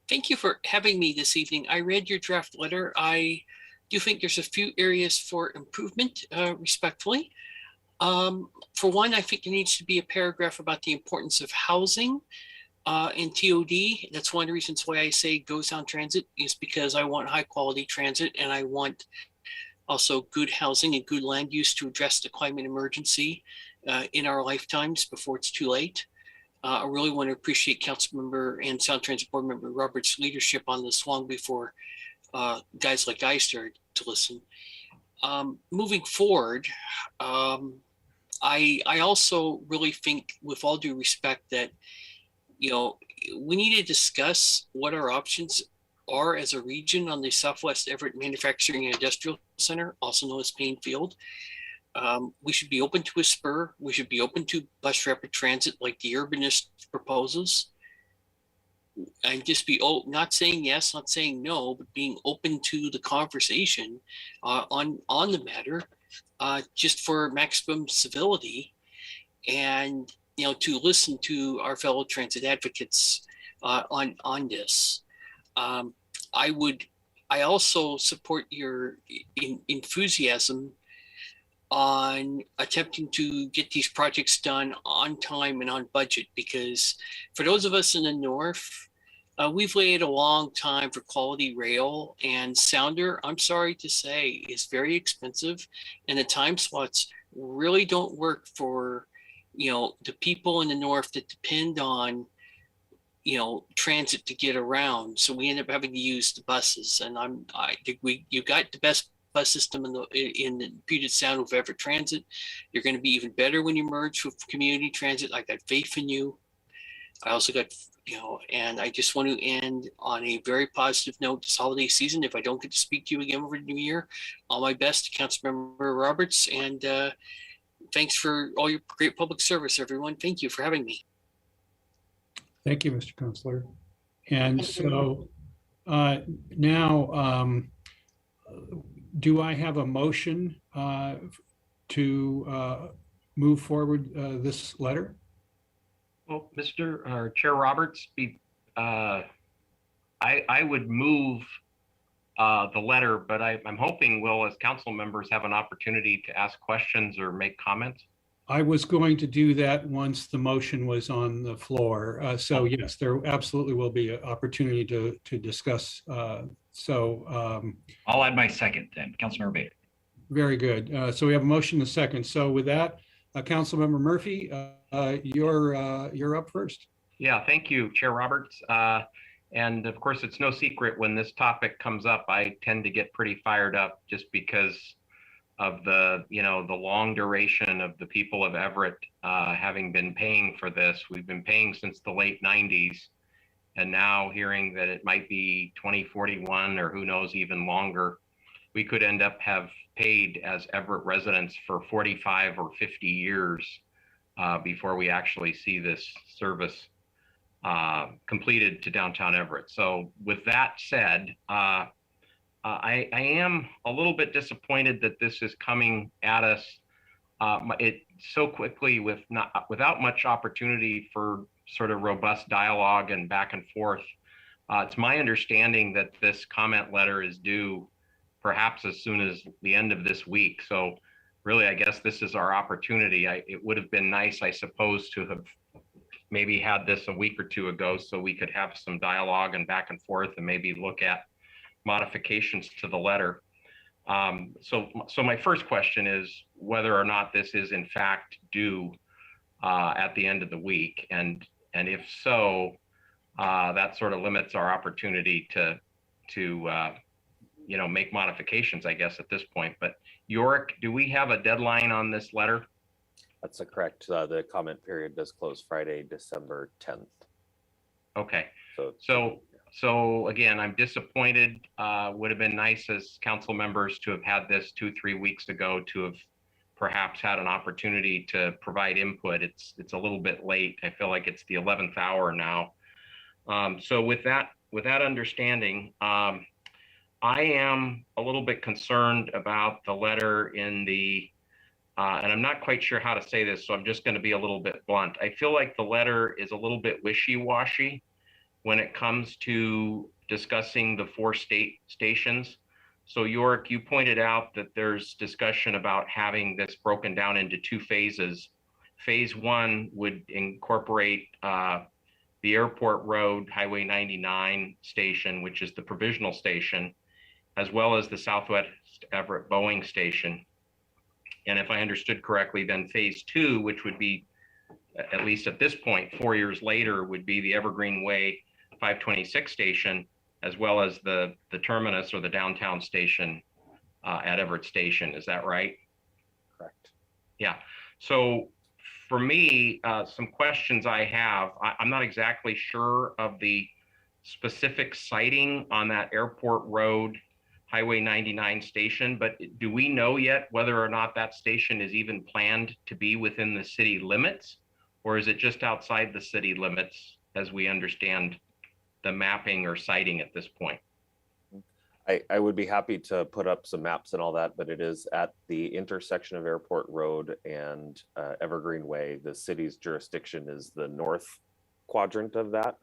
Thank you for having me this evening. I read your draft letter. I do think there's a few areas for improvement, respectfully. For one, I think there needs to be a paragraph about the importance of housing in TOD. That's one of the reasons why I say go Sound Transit, is because I want high quality transit, and I want also good housing and good land use to address the climate emergency in our lifetimes before it's too late. I really want to appreciate Councilmember and Sound Transit Board Member Roberts' leadership on this long before guys like I started to listen. Moving forward, I also really think, with all due respect, that, you know, we need to discuss what our options are as a region on the Southwest Everett Manufacturing and Industrial Center, also known as Payne Field. We should be open to a spur. We should be open to bus rapid transit like the urbanist proposes. And just be not saying yes, not saying no, but being open to the conversation on the matter, just for maximum civility, and to listen to our fellow transit advocates on this. I also support your enthusiasm on attempting to get these projects done on time and on budget, because for those of us in the north, we've waited a long time for quality rail, and Sounder, I'm sorry to say, is very expensive, and the time slots really don't work for the people in the north that depend on transit to get around. So we end up having to use the buses, and I think you got the best bus system in the Puget Sound with Everett Transit. You're going to be even better when you merge with community transit. I got faith in you. I also got, and I just want to end on a very positive note this holiday season. If I don't get to speak to you again over the new year, all my best to Councilmember Roberts, and thanks for all your great public service, everyone. Thank you for having me. Thank you, Mr. Counselor. And so now, do I have a motion to move forward this letter? Well, Chair Roberts, I would move the letter, but I'm hoping we'll, as council members, have an opportunity to ask questions or make comments. I was going to do that once the motion was on the floor. So yes, there absolutely will be an opportunity to discuss. I'll add my second then, Councilmember Bader. Very good. So we have a motion and a second. So with that, Councilmember Murphy, you're up first. Yeah, thank you, Chair Roberts. And of course, it's no secret when this topic comes up, I tend to get pretty fired up just because of the long duration of the people of Everett having been paying for this. We've been paying since the late 90s, and now hearing that it might be 2041 or who knows, even longer, we could end up have paid as Everett residents for 45 or 50 years before we actually see this service completed to downtown Everett. So with that said, I am a little bit disappointed that this is coming at us it so quickly without much opportunity for sort of robust dialogue and back and forth. It's my understanding that this comment letter is due perhaps as soon as the end of this week. So really, I guess this is our opportunity. It would have been nice, I suppose, to have maybe had this a week or two ago so we could have some dialogue and back and forth and maybe look at modifications to the letter. So my first question is whether or not this is in fact due at the end of the week, and if so, that sort of limits our opportunity to make modifications, I guess, at this point. But Yorick, do we have a deadline on this letter? That's correct. The comment period does close Friday, December 10th. Okay. So again, I'm disappointed. Would have been nice as council members to have had this 2-3 weeks ago, to have perhaps had an opportunity to provide input. It's a little bit late. I feel like it's the 11th hour now. So with that understanding, I am a little bit concerned about the letter in the, and I'm not quite sure how to say this, so I'm just going to be a little bit blunt. I feel like the letter is a little bit wishy-washy when it comes to discussing the 4 stations. So Yorick, you pointed out that there's discussion about having this broken down into 2 phases. Phase 1 would incorporate the Airport Road Highway 99 station, which is the provisional station, as well as the Southwest Everett Boeing station. And if I understood correctly, then phase 2, which would be, at least at this point, 4 years later, would be the Evergreen Way 526 station, as well as the terminus or the downtown station at Everett Station. Is that right? Correct. Yeah. So for me, some questions I have, I'm not exactly sure of the specific siting on that Airport Road Highway 99 station, but do we know yet whether or not that station is even planned to be within the city limits? Or is it just outside the city limits as we understand the mapping or siting at this point? I would be happy to put up some maps and all that, but it is at the intersection of Airport Road and Evergreen Way. The city's jurisdiction is the north quadrant of that.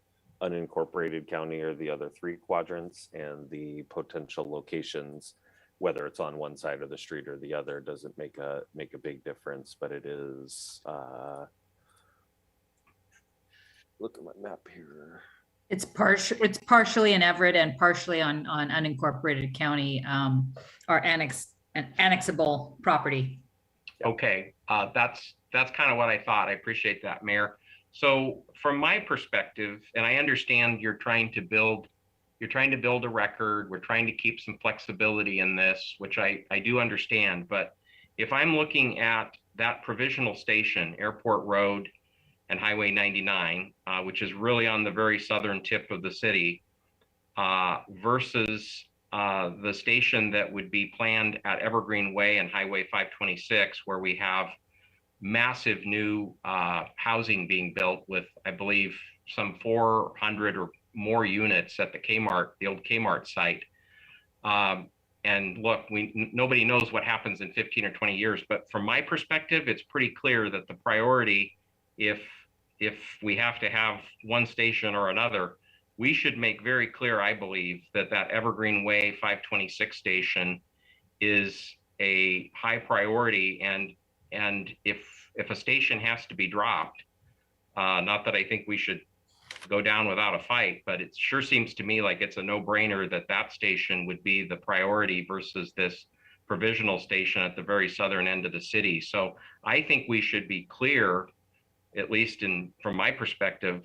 Unincorporated county are the other 3 quadrants, and the potential locations, whether it's on one side of the street or the other, doesn't make a big difference. But it is. Look at my map here. It's partially in Everett and partially on unincorporated county, or annexable property. Okay, that's kind of what I thought. I appreciate that, Mayor. So from my perspective, and I understand you're trying to build a record, we're trying to keep some flexibility in this, which I do understand. But if I'm looking at that provisional station, Airport Road and Highway 99, which is really on the very southern tip of the city, versus the station that would be planned at Evergreen Way and Highway 526, where we have massive new housing being built with, I believe, some 400 or more units at the old Kmart site. And look, nobody knows what happens in 15 or 20 years, but from my perspective, it's pretty clear that the priority, if we have to have one station or another, we should make very clear, I believe, that Evergreen Way 526 station is a high priority. And if a station has to be dropped, not that I think we should go down without a fight, but it sure seems to me like it's a no-brainer that station would be the priority versus this provisional station at the very southern end of the city. So I think we should be clear, at least from my perspective,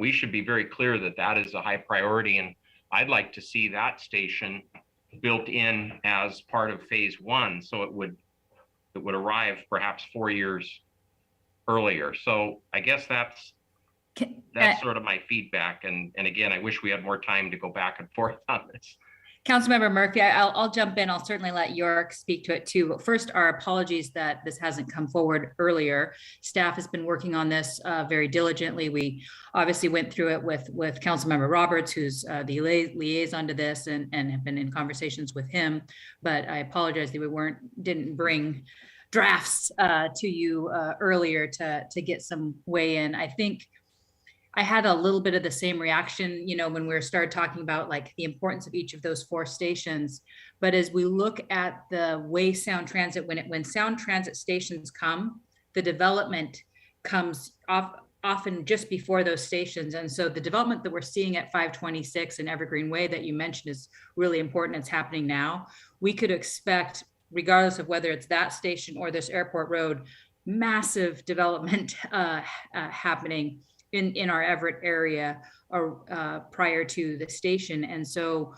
we should be very clear that is a high priority. And I'd like to see that station built in as part of phase 1. So it would arrive perhaps 4 years earlier. So I guess that's sort of my feedback. And again, I wish we had more time to go back and forth on this. Councilmember Murphy, I'll jump in. I'll certainly let York speak to it too. But first, our apologies that this hasn't come forward earlier. Staff has been working on this very diligently. We obviously went through it with Councilmember Roberts, who's the liaison to this, and have been in conversations with him. But I apologize that we didn't bring drafts to you earlier to get some weigh in. I think I had a little bit of the same reaction, when we started talking about like the importance of each of those 4 stations. But as we look at the way Sound Transit, when Sound Transit stations come, the development comes often just before those stations. And so the development that we're seeing at 526 and Evergreen Way that you mentioned is really important. It's happening now. We could expect, regardless of whether it's that station or this Airport Road, massive development happening in our Everett area or prior to the station. And so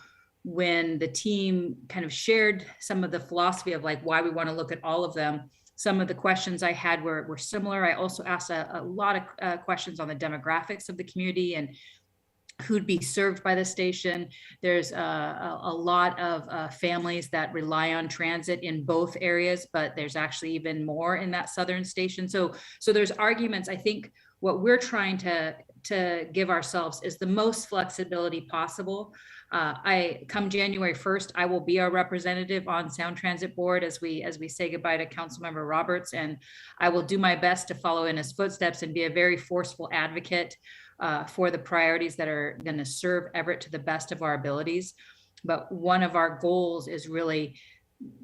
when the team kind of shared some of the philosophy of like why we want to look at all of them, some of the questions I had were similar. I also asked a lot of questions on the demographics of the community and who'd be served by the station. There's a lot of families that rely on transit in both areas, but there's actually even more in that southern station. So there's arguments. I think what we're trying to give ourselves is the most flexibility possible. Come January 1st, I will be our representative on Sound Transit Board as we say goodbye to Councilmember Roberts, and I will do my best to follow in his footsteps and be a very forceful advocate for the priorities that are going to serve Everett to the best of our abilities. But one of our goals is really,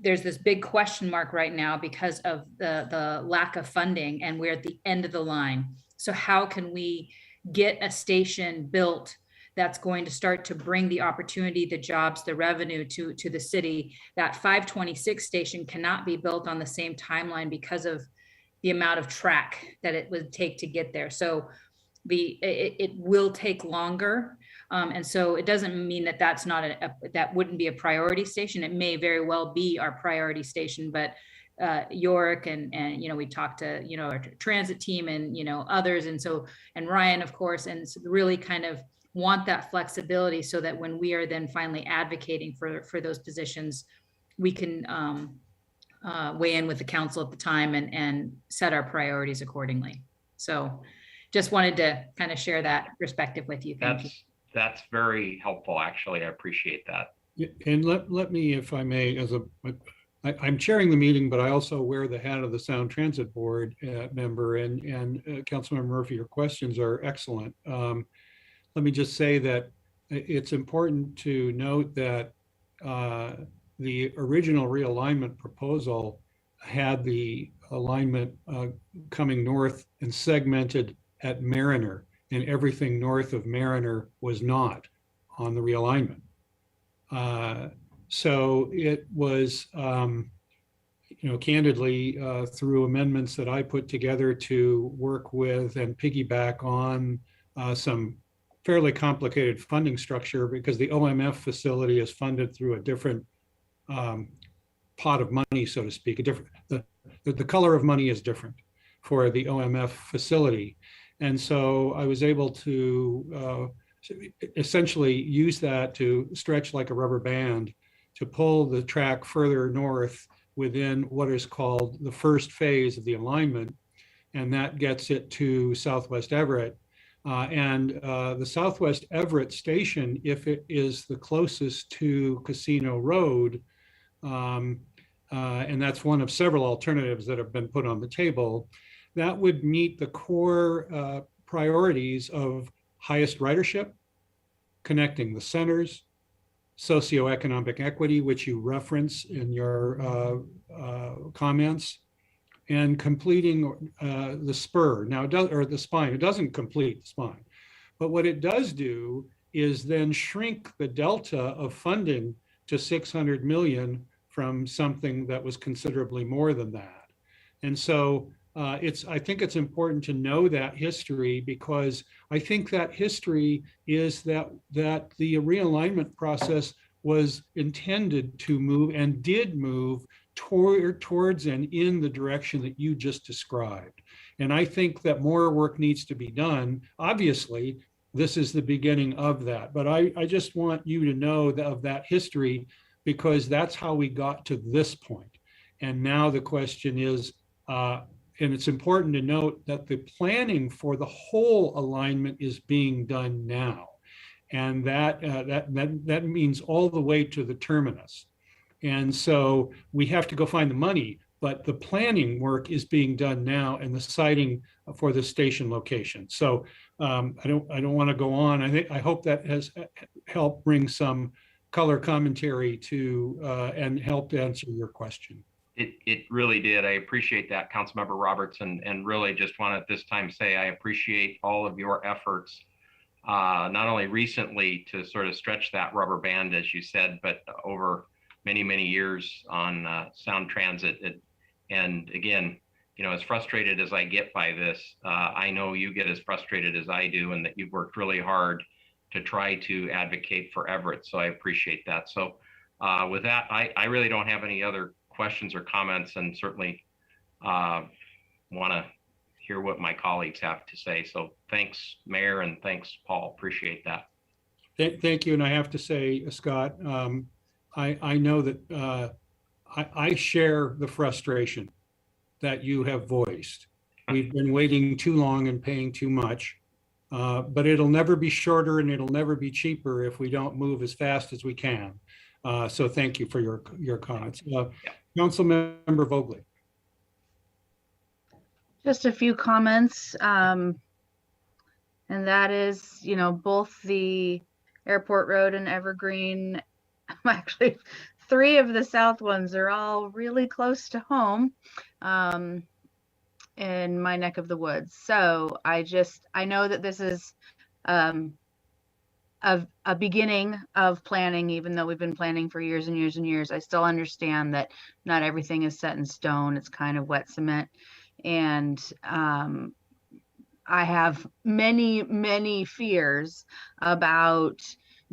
there's this big question mark right now because of the lack of funding, and we're at the end of the line. So how can we get a station built that's going to start to bring the opportunity, the jobs, the revenue to the city? That 526 station cannot be built on the same timeline because of the amount of track that it would take to get there. So it will take longer. And so it doesn't mean that that wouldn't be a priority station. It may very well be our priority station, but York and we talked to, our transit team and, others. And Ryan, of course, and so really kind of want that flexibility so that when we are then finally advocating for those positions, we can weigh in with the council at the time and set our priorities accordingly. So just wanted to kind of share that perspective with you. Thank you. That's very helpful, actually. I appreciate that. And let me, if I may, I'm chairing the meeting, but I also wear the hat of the Sound Transit Board member, and Councilmember Murphy, your questions are excellent. Let me just say that it's important to note that the original realignment proposal had the alignment coming north and segmented at Mariner, and everything north of Mariner was not on the realignment. So it was, candidly, through amendments that I put together to work with and piggyback on some fairly complicated funding structure, because the OMF facility is funded through a different pot of money, so to speak. The color of money is different for the OMF facility. And so I was able to essentially use that to stretch like a rubber band to pull the track further north within what is called the first phase of the alignment. And that gets it to Southwest Everett. The Southwest Everett station, if it is the closest to Casino Road, and that's one of several alternatives that have been put on the table, that would meet the core priorities of highest ridership, connecting the centers, socioeconomic equity, which you reference in your comments, and completing the spur. Now, or the spine. It doesn't complete the spine, but what it does do is then shrink the delta of funding to 600 million from something that was considerably more than that. And so I think it's important to know that history, because I think that history is that the realignment process was intended to move and did move towards and in the direction that you just described. And I think that more work needs to be done. Obviously, this is the beginning of that, but I just want you to know of that history, because that's how we got to this point. And now the question is, and it's important to note that the planning for the whole alignment is being done now. And that means all the way to the terminus. And so we have to go find the money, but the planning work is being done now, and the siting for the station location. So I don't want to go on. I hope that has helped bring some color commentary to and helped answer your question. It really did. I appreciate that, Councilmember Roberts, and really just want to at this time say I appreciate all of your efforts, not only recently to sort of stretch that rubber band, as you said, but over many, many years on Sound Transit. And again, as frustrated as I get by this, I know you get as frustrated as I do, and that you've worked really hard to try to advocate for Everett. So I appreciate that. So with that, I really don't have any other questions or comments, and certainly want to hear what my colleagues have to say. So thanks, Mayor, and thanks, Paul. Appreciate that. Thank you. And I have to say, Scott, I know that I share the frustration that you have voiced. We've been waiting too long and paying too much, but it'll never be shorter and it'll never be cheaper if we don't move as fast as we can. So thank you for your comments. Councilmember Vogely. Just a few comments, and that is, both the Airport Road and Evergreen, actually 3 of the south ones are all really close to home in my neck of the woods. So I know that this is a beginning of planning, even though we've been planning for years and years and years. I still understand that not everything is set in stone. It's kind of wet cement. And I have many, many fears about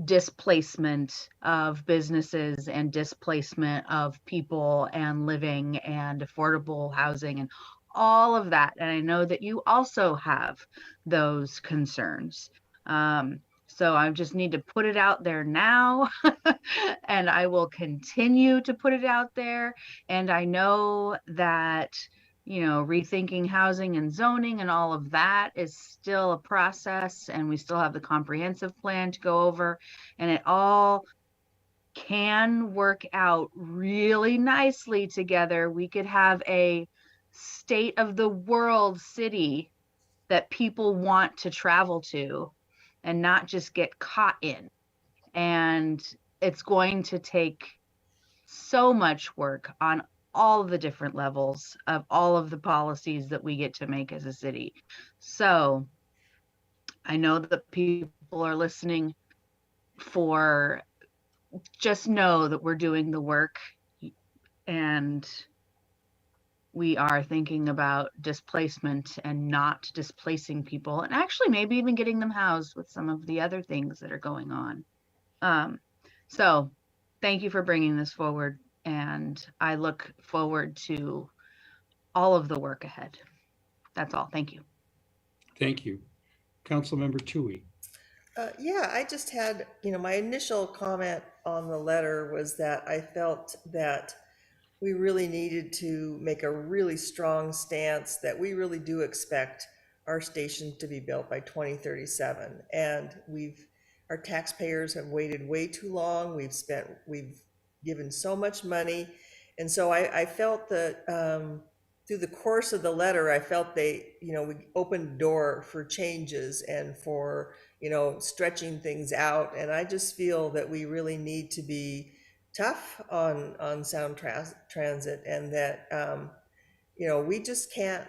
displacement of businesses and displacement of people and living and affordable housing and all of that. And I know that you also have those concerns. So I just need to put it out there now, and I will continue to put it out there. And I know that, you know, rethinking housing and zoning and all of that is still a process, and we still have the comprehensive plan to go over, and it all can work out really nicely together. We could have a state of the world city that people want to travel to and not just get caught in. And it's going to take so much work on all the different levels of all of the policies that we get to make as a city. So I know that people are listening. For just know that we're doing the work, and we are thinking about displacement and not displacing people, and actually maybe even getting them housed with some of the other things that are going on. So thank you for bringing this forward, and I look forward to all of the work ahead. That's all. Thank you. Thank you. Councilmember Tui. Yeah, I just had, my initial comment on the letter was that I felt that we really needed to make a really strong stance that we really do expect our station to be built by 2037. And our taxpayers have waited way too long. We've given so much money. And so I felt that through the course of the letter, I felt we opened the door for changes and for, stretching things out. And I just feel that we really need to be tough on sound transit, and that, we just can't,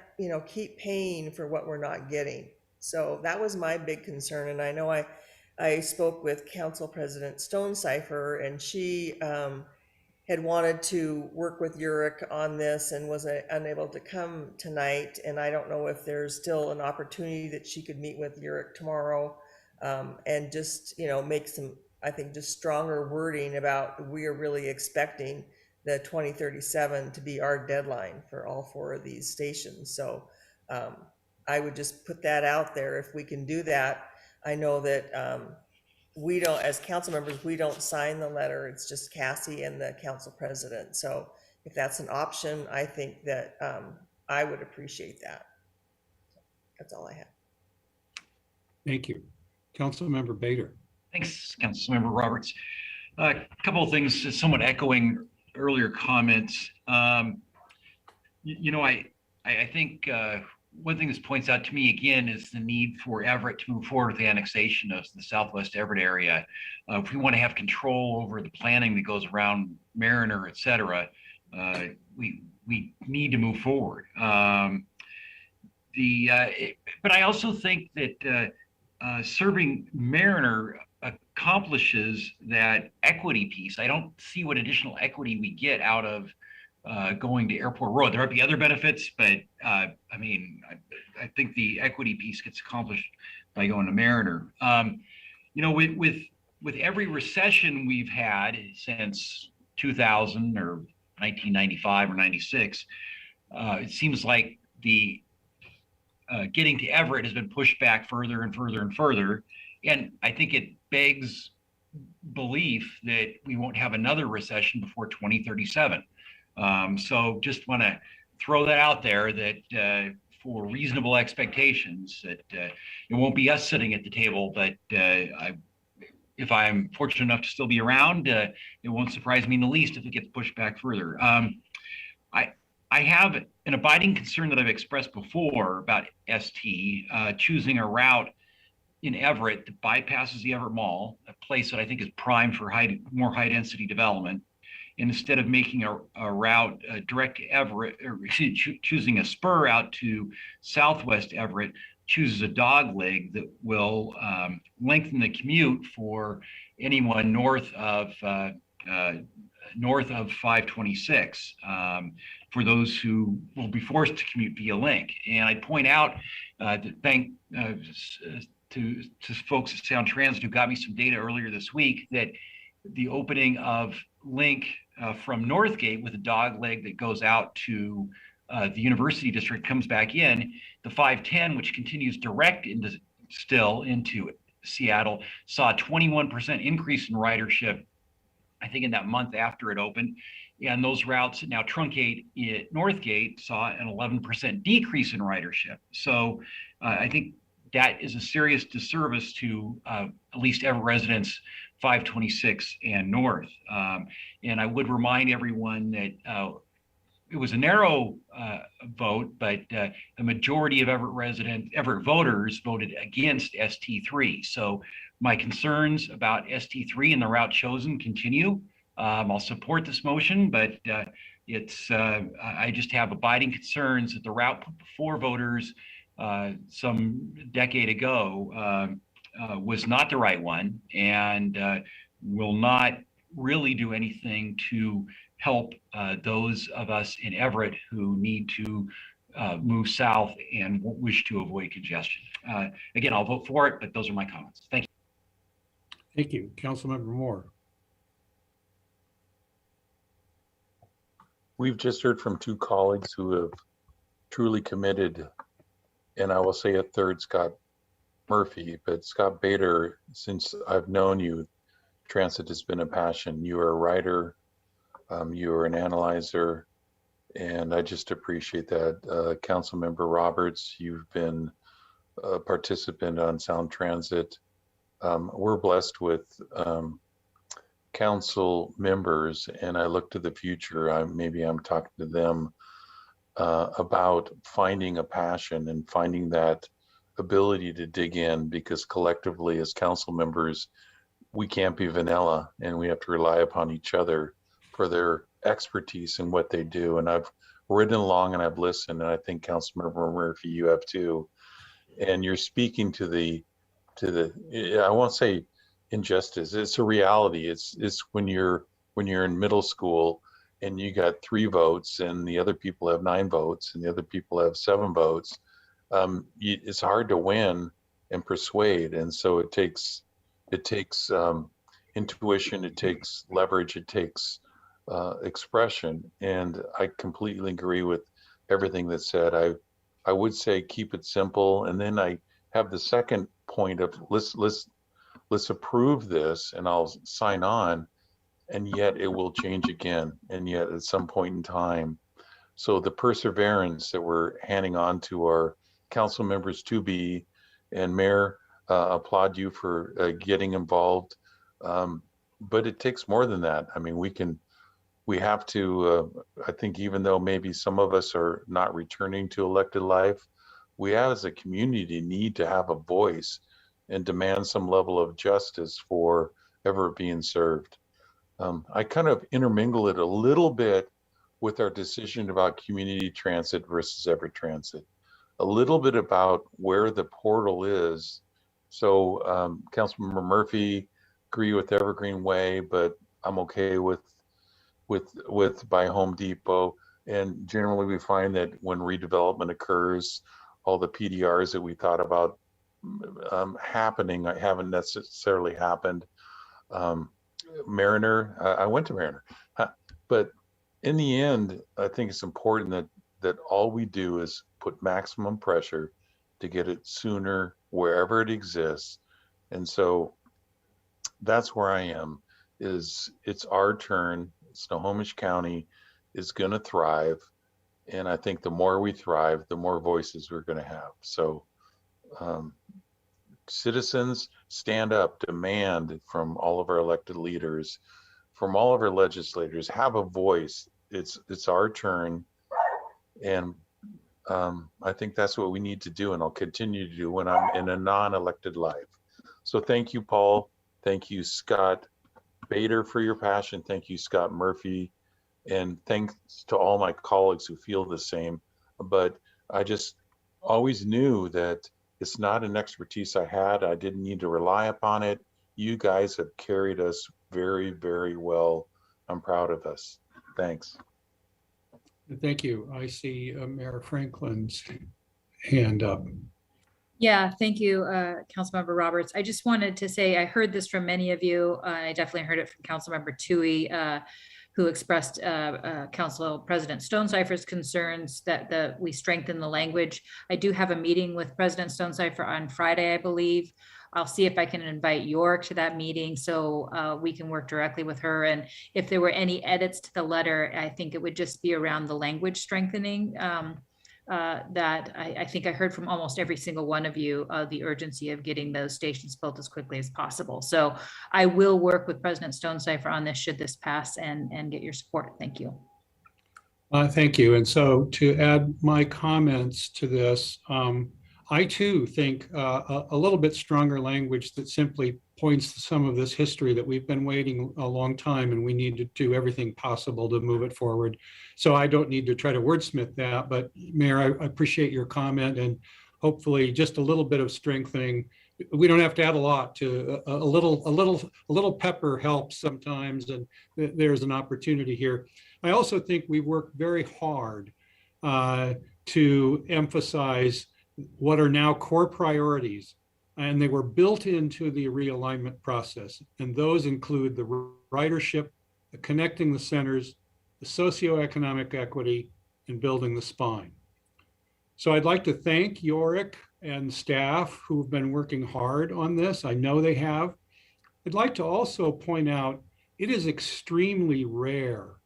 keep paying for what we're not getting. So that was my big concern. And I know I spoke with Council President Stonecipher, and she had wanted to work with Uric on this and was unable to come tonight. And I don't know if there's still an opportunity that she could meet with Uric tomorrow, and just, make some, I think, just stronger wording about we are really expecting the 2037 to be our deadline for all 4 of these stations. So I would just put that out there. If we can do that, I know that we don't, as council members, we don't sign the letter. It's just Cassie and the council president. So if that's an option, I think that I would appreciate that. That's all I have. Thank you. Councilmember Bader. Thanks, Councilmember Roberts. A couple of things, somewhat echoing earlier comments. I think one thing this points out to me again is the need for Everett to move forward with the annexation of the Southwest Everett area. If we want to have control over the planning that goes around Mariner, et cetera, we need to move forward. But I also think that serving Mariner accomplishes that equity piece. I don't see what additional equity we get out of going to Airport Road. There might be other benefits, but I think the equity piece gets accomplished by going to Mariner. With every recession we've had since 2000 or 1995 or 96, it seems like the getting to Everett has been pushed back further and further and further. And I think it begs belief that we won't have another recession before 2037. So just want to throw that out there that for reasonable expectations that it won't be us sitting at the table, but if I'm fortunate enough to still be around, it won't surprise me in the least if it gets pushed back further. I have an abiding concern that I've expressed before about ST choosing a route in Everett that bypasses the Everett Mall, a place that I think is primed for more high density development. And instead of making a route direct to Everett, or choosing a spur out to Southwest Everett, chooses a dog leg that will lengthen the commute for anyone north of 526, for those who will be forced to commute via Link. And I'd point out that to folks at Sound Transit who got me some data earlier this week that the opening of Link from Northgate with a dog leg that goes out to the University District comes back in. The 510, which continues direct into Seattle, saw a 21% increase in ridership, I think, in that month after it opened. And those routes that now truncate at Northgate saw an 11% decrease in ridership. So I think that is a serious disservice to at least Everett residents 526 and north. And I would remind everyone that it was a narrow vote, but the majority of Everett voters voted against ST3. So my concerns about ST3 and the route chosen continue. I'll support this motion, but I just have abiding concerns that the route put before voters some decade ago was not the right one, and will not really do anything to help those of us in Everett who need to move south and wish to avoid congestion. Again, I'll vote for it, but those are my comments. Thank you. Thank you. Councilmember Moore. We've just heard from two colleagues who have truly committed, and I will say a third, Scott Murphy, but Scott Bader, since I've known you, transit has been a passion. You are a writer, you are an analyzer, and I just appreciate that. Councilmember Roberts, you've been a participant on Sound Transit. We're blessed with council members, and I look to the future. Maybe I'm talking to them about finding a passion and finding that ability to dig in, because collectively as council members, we can't be vanilla, and we have to rely upon each other for their expertise in what they do. And I've ridden along and I've listened, and I think Councilmember Murphy, you have too. And you're speaking to the I won't say injustice, it's a reality. It's when you're in middle school and you got 3 votes and the other people have 9 votes and the other people have 7 votes, it's hard to win and persuade. And so it takes intuition, it takes leverage, it takes expression. And I completely agree with everything that's said. I would say keep it simple. And then I have the second point of let's approve this and I'll sign on, and yet it will change again, and yet at some point in time. So the perseverance that we're handing on to our council members to be, and Mayor, applaud you for getting involved. But it takes more than that. I mean, we have to, I think, even though maybe some of us are not returning to elected life, we as a community need to have a voice and demand some level of justice for Everett being served. I kind of intermingle it a little bit with our decision about community transit versus Everett Transit, a little bit about where the portal is. So Councilmember Murphy, agree with Evergreen Way, but I'm okay with by Home Depot. And generally we find that when redevelopment occurs, all the PDRs that we thought about happening haven't necessarily happened. Mariner, I went to Mariner, but in the end, I think it's important that all we do is put maximum pressure to get it sooner wherever it exists. And so that's where I am, is it's our turn. Snohomish County is going to thrive. And I think the more we thrive, the more voices we're going to have. So citizens, stand up, demand from all of our elected leaders, from all of our legislators, have a voice. It's our turn. And I think that's what we need to do, and I'll continue to do when I'm in a non-elected life. So thank you, Paul. Thank you, Scott Bader, for your passion. Thank you, Scott Murphy. And thanks to all my colleagues who feel the same. But I just always knew that it's not an expertise I had. I didn't need to rely upon it. You guys have carried us very, very well. I'm proud of us. Thanks. Thank you. I see Mayor Franklin's hand up. Yeah, thank you, Councilmember Roberts. I just wanted to say, I heard this from many of you. I definitely heard it from Councilmember Tui, who expressed Council President Stonecipher's concerns that we strengthen the language. I do have a meeting with President Stonecipher on Friday, I believe. I'll see if I can invite York to that meeting so we can work directly with her. And if there were any edits to the letter, I think it would just be around the language strengthening. That I think I heard from almost every single one of you, the urgency of getting those stations built as quickly as possible. So I will work with President Stonecipher on this should this pass and get your support. Thank you. Thank you. And so to add my comments to this, I too think a little bit stronger language that simply points to some of this history that we've been waiting a long time, and we need to do everything possible to move it forward. So I don't need to try to wordsmith that, but Mayor, I appreciate your comment, and hopefully just a little bit of strengthening. We don't have to add a lot to a little pepper helps sometimes, and there's an opportunity here. I also think we worked very hard to emphasize what are now core priorities, and they were built into the realignment process. And those include the ridership, the connecting the centers, the socioeconomic equity, and building the spine. So I'd like to thank Yorick and staff who've been working hard on this. I know they have. I'd like to also point out, it is extremely rare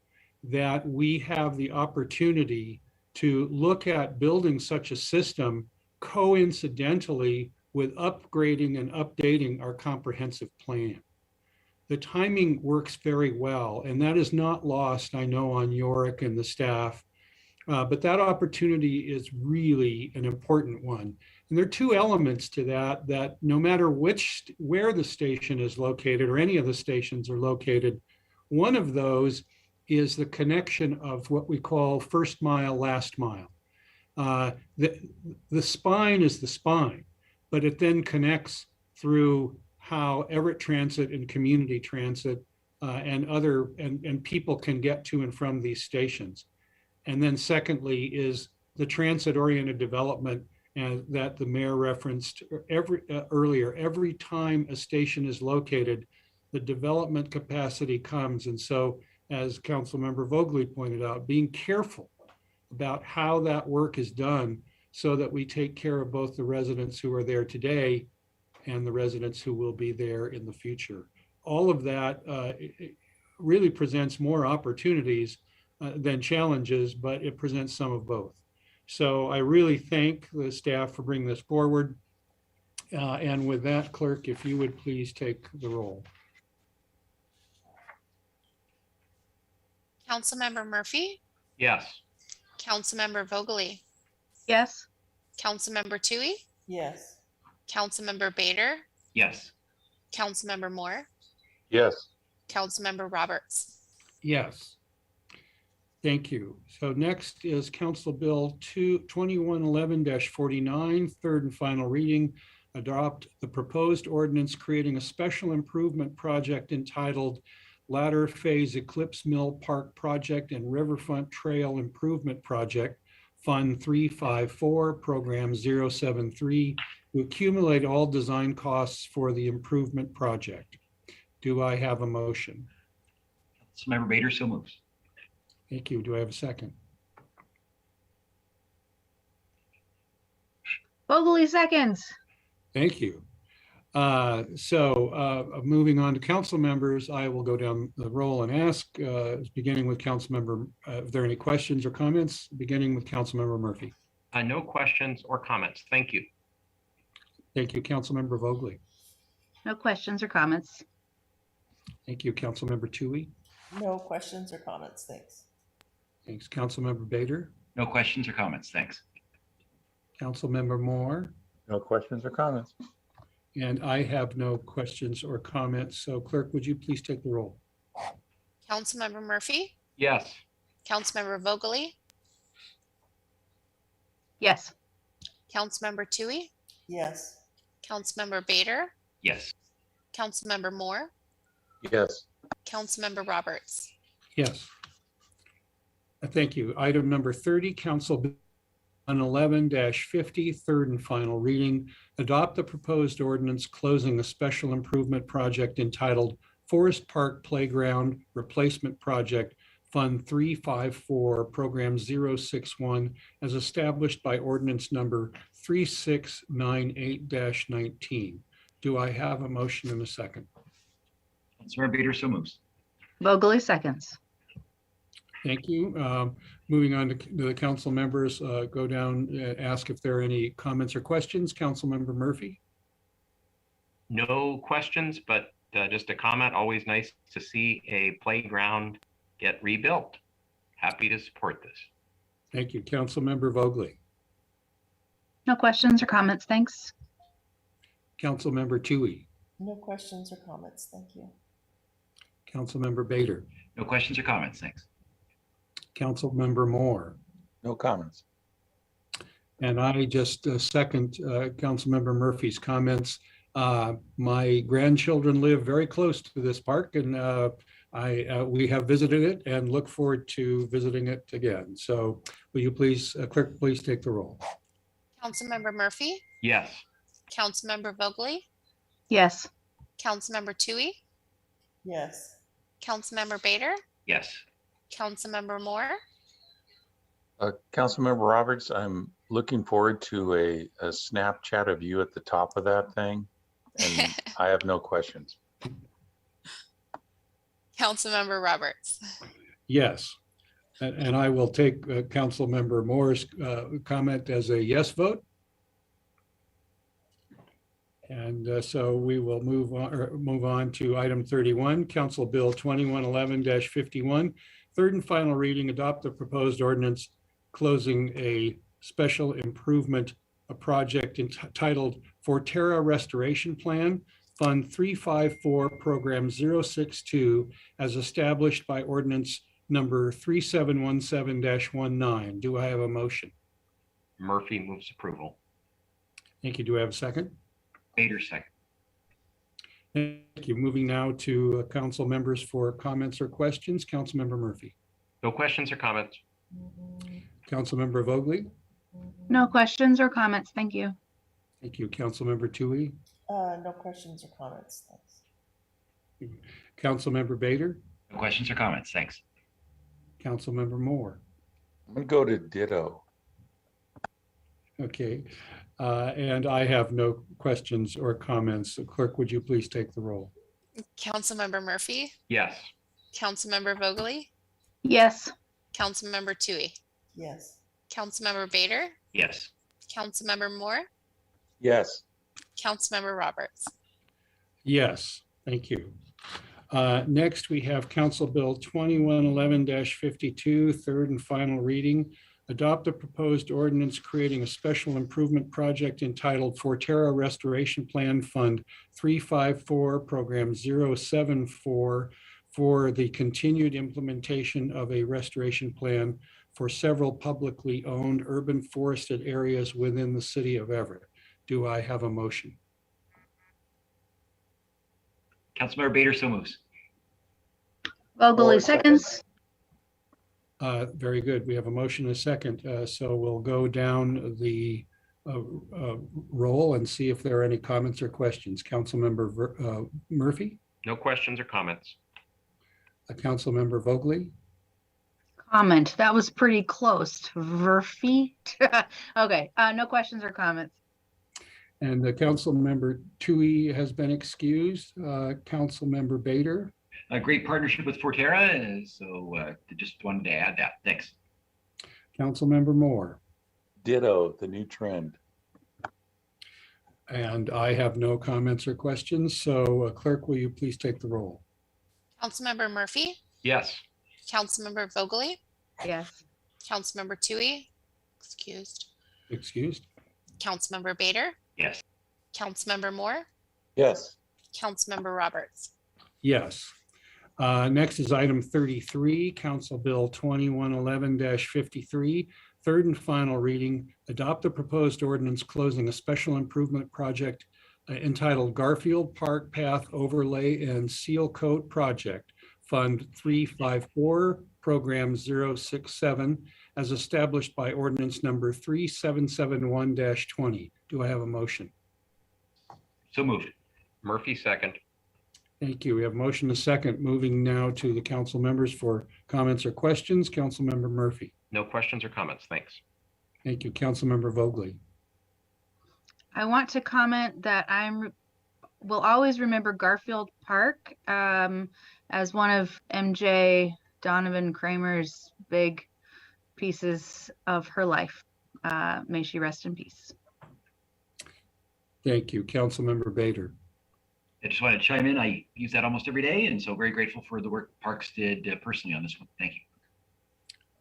that we have the opportunity to look at building such a system coincidentally with upgrading and updating our comprehensive plan. The timing works very well, and that is not lost, I know, on Yorick and the staff, but that opportunity is really an important one. And there are two elements to that no matter where the station is located or any of the stations are located, one of those is the connection of what we call first mile, last mile. The spine is the spine, but it then connects through how Everett Transit and community transit and people can get to and from these stations. And then secondly is the transit-oriented development that the mayor referenced earlier. Every time a station is located, the development capacity comes. And so, as Councilmember Vogely pointed out, being careful about how that work is done so that we take care of both the residents who are there today and the residents who will be there in the future. All of that really presents more opportunities than challenges, but it presents some of both. So I really thank the staff for bringing this forward. And with that, clerk, if you would please take the roll. Councilmember Murphy, Yes. Councilmember Vogely, Yes. Councilmember Tui, Yes. Councilmember Bader, Yes. Councilmember Moore, Yes. Councilmember Roberts. Yes. Thank you. So next is Council Bill 2111-49, third and final reading. Adopt the proposed ordinance creating a special improvement project entitled Latter Phase Eclipse Mill Park Project and Riverfront Trail Improvement Project, Fund 354, Program 073, to accumulate all design costs for the improvement project. Do I have a motion? Councilmember Bader, so moves. Thank you. Do I have a second? Vogely seconds. Thank you. Moving on to council members, I will go down the roll and ask, beginning with Councilmember, if there are any questions or comments, beginning with Councilmember Murphy. No questions or comments. Thank you. Thank you, Councilmember Vogely. No questions or comments. Thank you, Councilmember Tui. No questions or comments, thanks. Thanks, Councilmember Bader. No questions or comments. Thanks. Councilmember Moore. No questions or comments. And I have no questions or comments. So clerk, would you please take the roll? Councilmember Murphy, Yes. Councilmember Vogely, Yes. Councilmember Tui, Yes. Councilmember Bader, Yes. Councilmember Moore, Yes. Councilmember Roberts. Yes. Thank you. Item number 30, Council 2111-50, third and final reading. Adopt the proposed ordinance closing a special improvement project entitled Forest Park Playground Replacement Project, Fund 354, Program 061, as established by ordinance number 3698-19. Do I have a motion and a second? Councilmember Bader, so moves. Vogely seconds. Thank you. Moving on to the council members, go down, ask if there are any comments or questions. Councilmember Murphy. No questions, but just a comment. Always nice to see a playground get rebuilt. Happy to support this. Thank you. Councilmember Vogely. No questions or comments, thanks. Councilmember Toohey. No questions or comments. Thank you. Councilmember Bader. No questions or comments. Thanks. Councilmember Moore. No comments. And I just second Councilmember Murphy's comments. My grandchildren live very close to this park, and we have visited it and look forward to visiting it again. So will you please, clerk, please take the roll. Councilmember Murphy, Yes. Councilmember Vogely, Yes. Councilmember Toohey, Yes. Councilmember Bader, Yes. Councilmember Moore, Councilmember Roberts, I'm looking forward to a Snapchat of you at the top of that thing. And I have no questions. Councilmember Roberts. Yes. And I will take Councilmember Moore's comment as a yes vote. And so we will move on to item 31, Council Bill 2111-51, third and final reading, adopt the proposed ordinance closing a special improvement project entitled Forterra Restoration Plan, Fund 354, Program 062, as established by ordinance number 3717-19. Do I have a motion? Murphy moves approval. Thank you. Do I have a second? Bader, second. Thank you. Moving now to council members for comments or questions. Councilmember Murphy. No questions or comments. Councilmember Vogely. No questions or comments, thank you. Thank you. Councilmember Toohey. No questions or comments. Thanks. Councilmember Bader. No questions or comments. Thanks. Councilmember Moore. I'm gonna go to ditto. Okay. And I have no questions or comments. Clerk, would you please take the roll? Councilmember Murphy, Yes. Councilmember Vogely, Yes. Councilmember Toohey, Yes. Councilmember Bader, Yes. Councilmember Moore, Yes. Councilmember Roberts. Yes, thank you. Next, we have Council Bill 2111-52, third and final reading. Adopt a proposed ordinance creating a special improvement project entitled Forterra Restoration Plan Fund 354, Program 074, for the continued implementation of a restoration plan for several publicly owned urban forested areas within the city of Everett. Do I have a motion? Councilmember Bader, so moves. Vogely seconds. Very good. We have a motion and a second. So we'll go down the roll and see if there are any comments or questions. Councilmember Murphy, No questions or comments. Councilmember Vogely, Comment, that was pretty close. Murphy. Okay, no questions or comments. and the Councilmember Toohey has been excused. Councilmember Bader, A great partnership with Forterra, so just wanted to add that. Thanks. Councilmember Moore, Ditto, the new trend. and I have no comments or questions. So clerk, will you please take the roll? Councilmember Murphy, Yes. Councilmember Vogely, Yes. Councilmember Toohey, excused, Excused? Councilmember Bader, Yes. Councilmember Moore, Yes. Councilmember Roberts. Yes. Next is item 33, Council Bill 2111-53, third and final reading. Adopt the proposed ordinance closing a special improvement project entitled Garfield Park Path Overlay and Seal Coat Project, Fund 354, Program 067, as established by ordinance number 3771-20. Do I have a motion? So moved. Murphy, second. Thank you. We have a motion and a second. Moving now to the council members for comments or questions. Councilmember Murphy. No questions or comments. Thanks. Thank you. Councilmember Vogely. I want to comment that will always remember Garfield Park as one of MJ Donovan Kramer's big pieces of her life. May she rest in peace. Thank you. Councilmember Bader. I just want to chime in. I use that almost every day, and so very grateful for the work Parks did personally on this one. Thank you.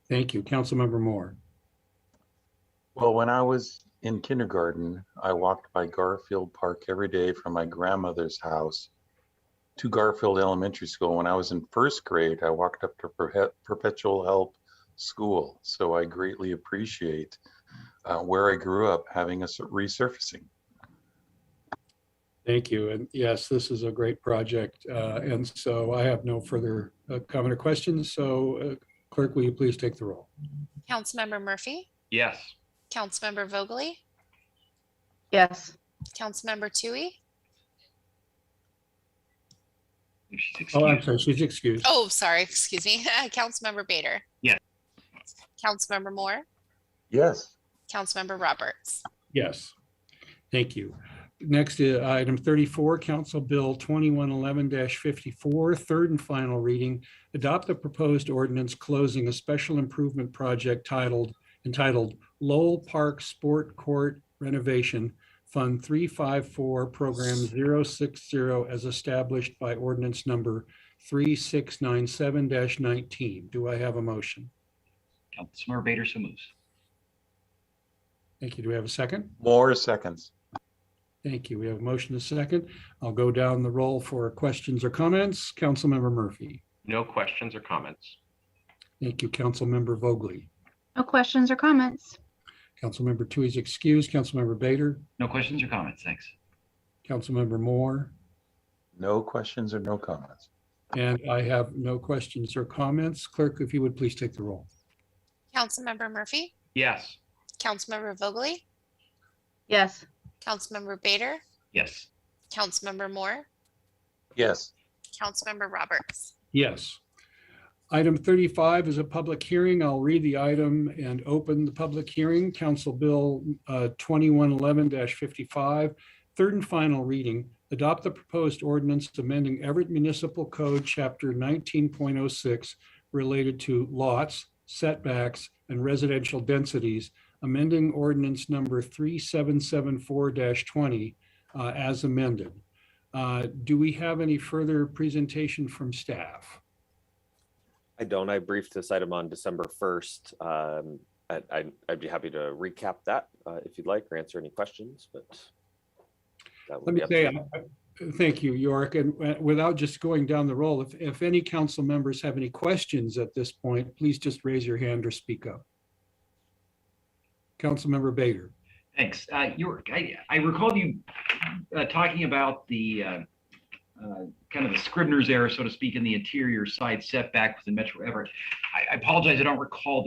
Thank you. Councilmember Moore. Well, when I was in kindergarten, I walked by Garfield Park every day from my grandmother's house to Garfield Elementary School. When I was in first grade, I walked up to Perpetual Help School. So I greatly appreciate where I grew up having a resurfacing. Thank you. And yes, this is a great project. And so I have no further comment or questions. So clerk, will you please take the roll? Councilmember Murphy, Yes. Councilmember Vogely, Yes. Councilmember Tui. If she's Oh, I'm excused. sorry. She's excused. Oh, sorry, excuse me. Councilmember Bader. Yes. Councilmember Moore, Yes. Councilmember Roberts. Yes. Thank you. Next, item 34, Council Bill 2111-54, third and final reading. Adopt the proposed ordinance closing a special improvement project entitled Lowell Park Sport Court Renovation Fund 354, Program 060, as established by ordinance number 3697-19. Do I have a motion? Councilmember Bader so moves. Thank you. Do we have a second? More seconds. Thank you. We have a motion and a second. I'll go down the roll for questions or comments. Councilmember Murphy. No questions or comments. Thank you. Councilmember Vogely. No questions or comments. Councilmember Tui is excused. Councilmember Bader. No questions or comments. Thanks. Councilmember Moore. No questions or no comments. And I have no questions or comments. Clerk, if you would please take the roll. Councilmember Murphy, Yes. Councilmember Vogely, Yes. Councilmember Bader, Yes. Councilmember Moore, Yes. Councilmember Roberts. Yes. Item 35 is a public hearing. I'll read the item and open the public hearing. Council Bill 2111-55, third and final reading. Adopt the proposed ordinance amending Everett Municipal Code, Chapter 19.06, related to lots, setbacks, and residential densities, amending ordinance number 3774-20 as amended. Do we have any further presentation from staff? I don't. I briefed this item on December 1st. I'd be happy to recap that if you'd like, or answer any questions, but that would Let be me up to say, you. thank you, York. And without just going down the roll, if any council members have any questions at this point, please just raise your hand or speak up. Councilmember Bader. Thanks. York, I recalled you talking about the kind of the Scribner's error, so to speak, in the interior side setback within Metro Everett. I apologize, I don't recall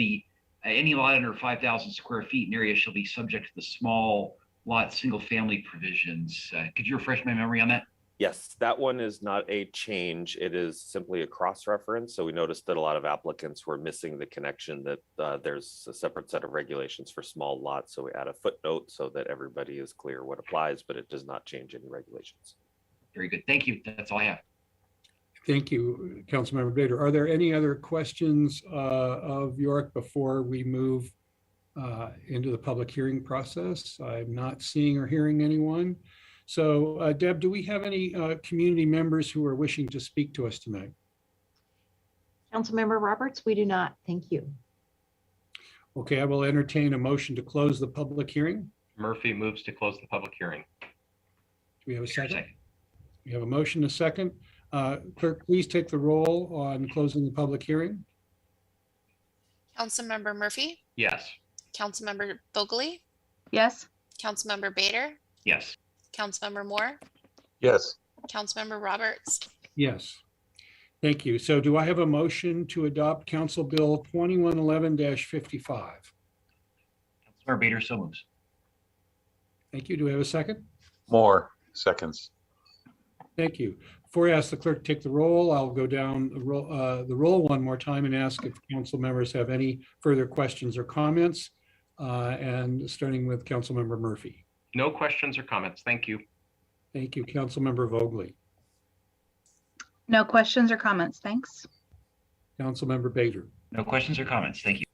any lot under 5,000 square feet in area shall be subject to the small lot single family provisions. Could you refresh my memory on that? Yes, that one is not a change. It is simply a cross-reference. So we noticed that a lot of applicants were missing the connection that there's a separate set of regulations for small lots. So we add a footnote so that everybody is clear what applies, but it does not change any regulations. Very good. Thank you. That's all I have. Thank you, Councilmember Bader. Are there any other questions of York before we move into the public hearing process? I'm not seeing or hearing anyone. So Deb, do we have any community members who are wishing to speak to us tonight? Councilmember Roberts, we do not. Thank you. Okay, I will entertain a motion to close the public hearing. Murphy moves to close the public hearing. Do we have a second? Second. We have a motion, a second. Clerk, please take the roll on closing the public hearing. Councilmember Murphy, Yes. Councilmember Vogely, Yes. Councilmember Bader, Yes. Councilmember Moore, Yes. Councilmember Roberts. Yes. Thank you. So do I have a motion to adopt Council Bill 2111-55? Councilmember Bader, so moves. Thank you. Do I have a second? More seconds. Thank you. Before I ask the clerk to take the roll, I'll go down the roll one more time and ask if council members have any further questions or comments. And starting with Councilmember Murphy. No questions or comments. Thank you. Thank you. Councilmember Vogely. No questions or comments, thanks. Councilmember Bader. No questions or comments. Thank you.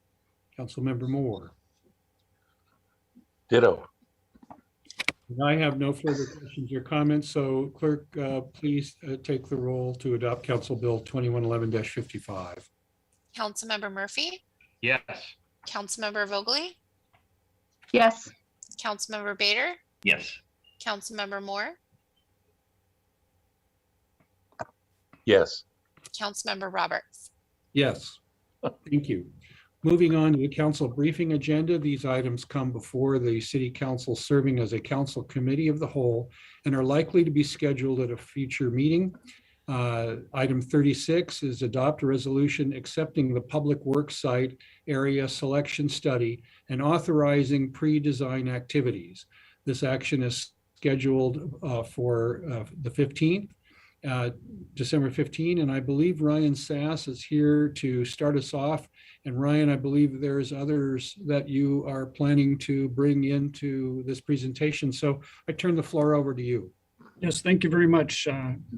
Councilmember Moore. Ditto. And I have no further questions or comments. So clerk, please take the roll to adopt Council Bill 2111-55. Councilmember Murphy, Yes. Councilmember Vogely, Yes. Councilmember Bader, Yes. Councilmember Moore, Yes. Councilmember Roberts. Yes. Thank you. Moving on to the council briefing agenda, these items come before the city council serving as a council committee of the whole and are likely to be scheduled at a future meeting. Item 36 is adopt a resolution accepting the public works site area selection study and authorizing pre-design activities. This action is scheduled for the 15th. December 15, and I believe Ryan Sass is here to start us off. And Ryan, I believe there's others that you are planning to bring into this presentation. So I turn the floor over to you. Yes, thank you very much,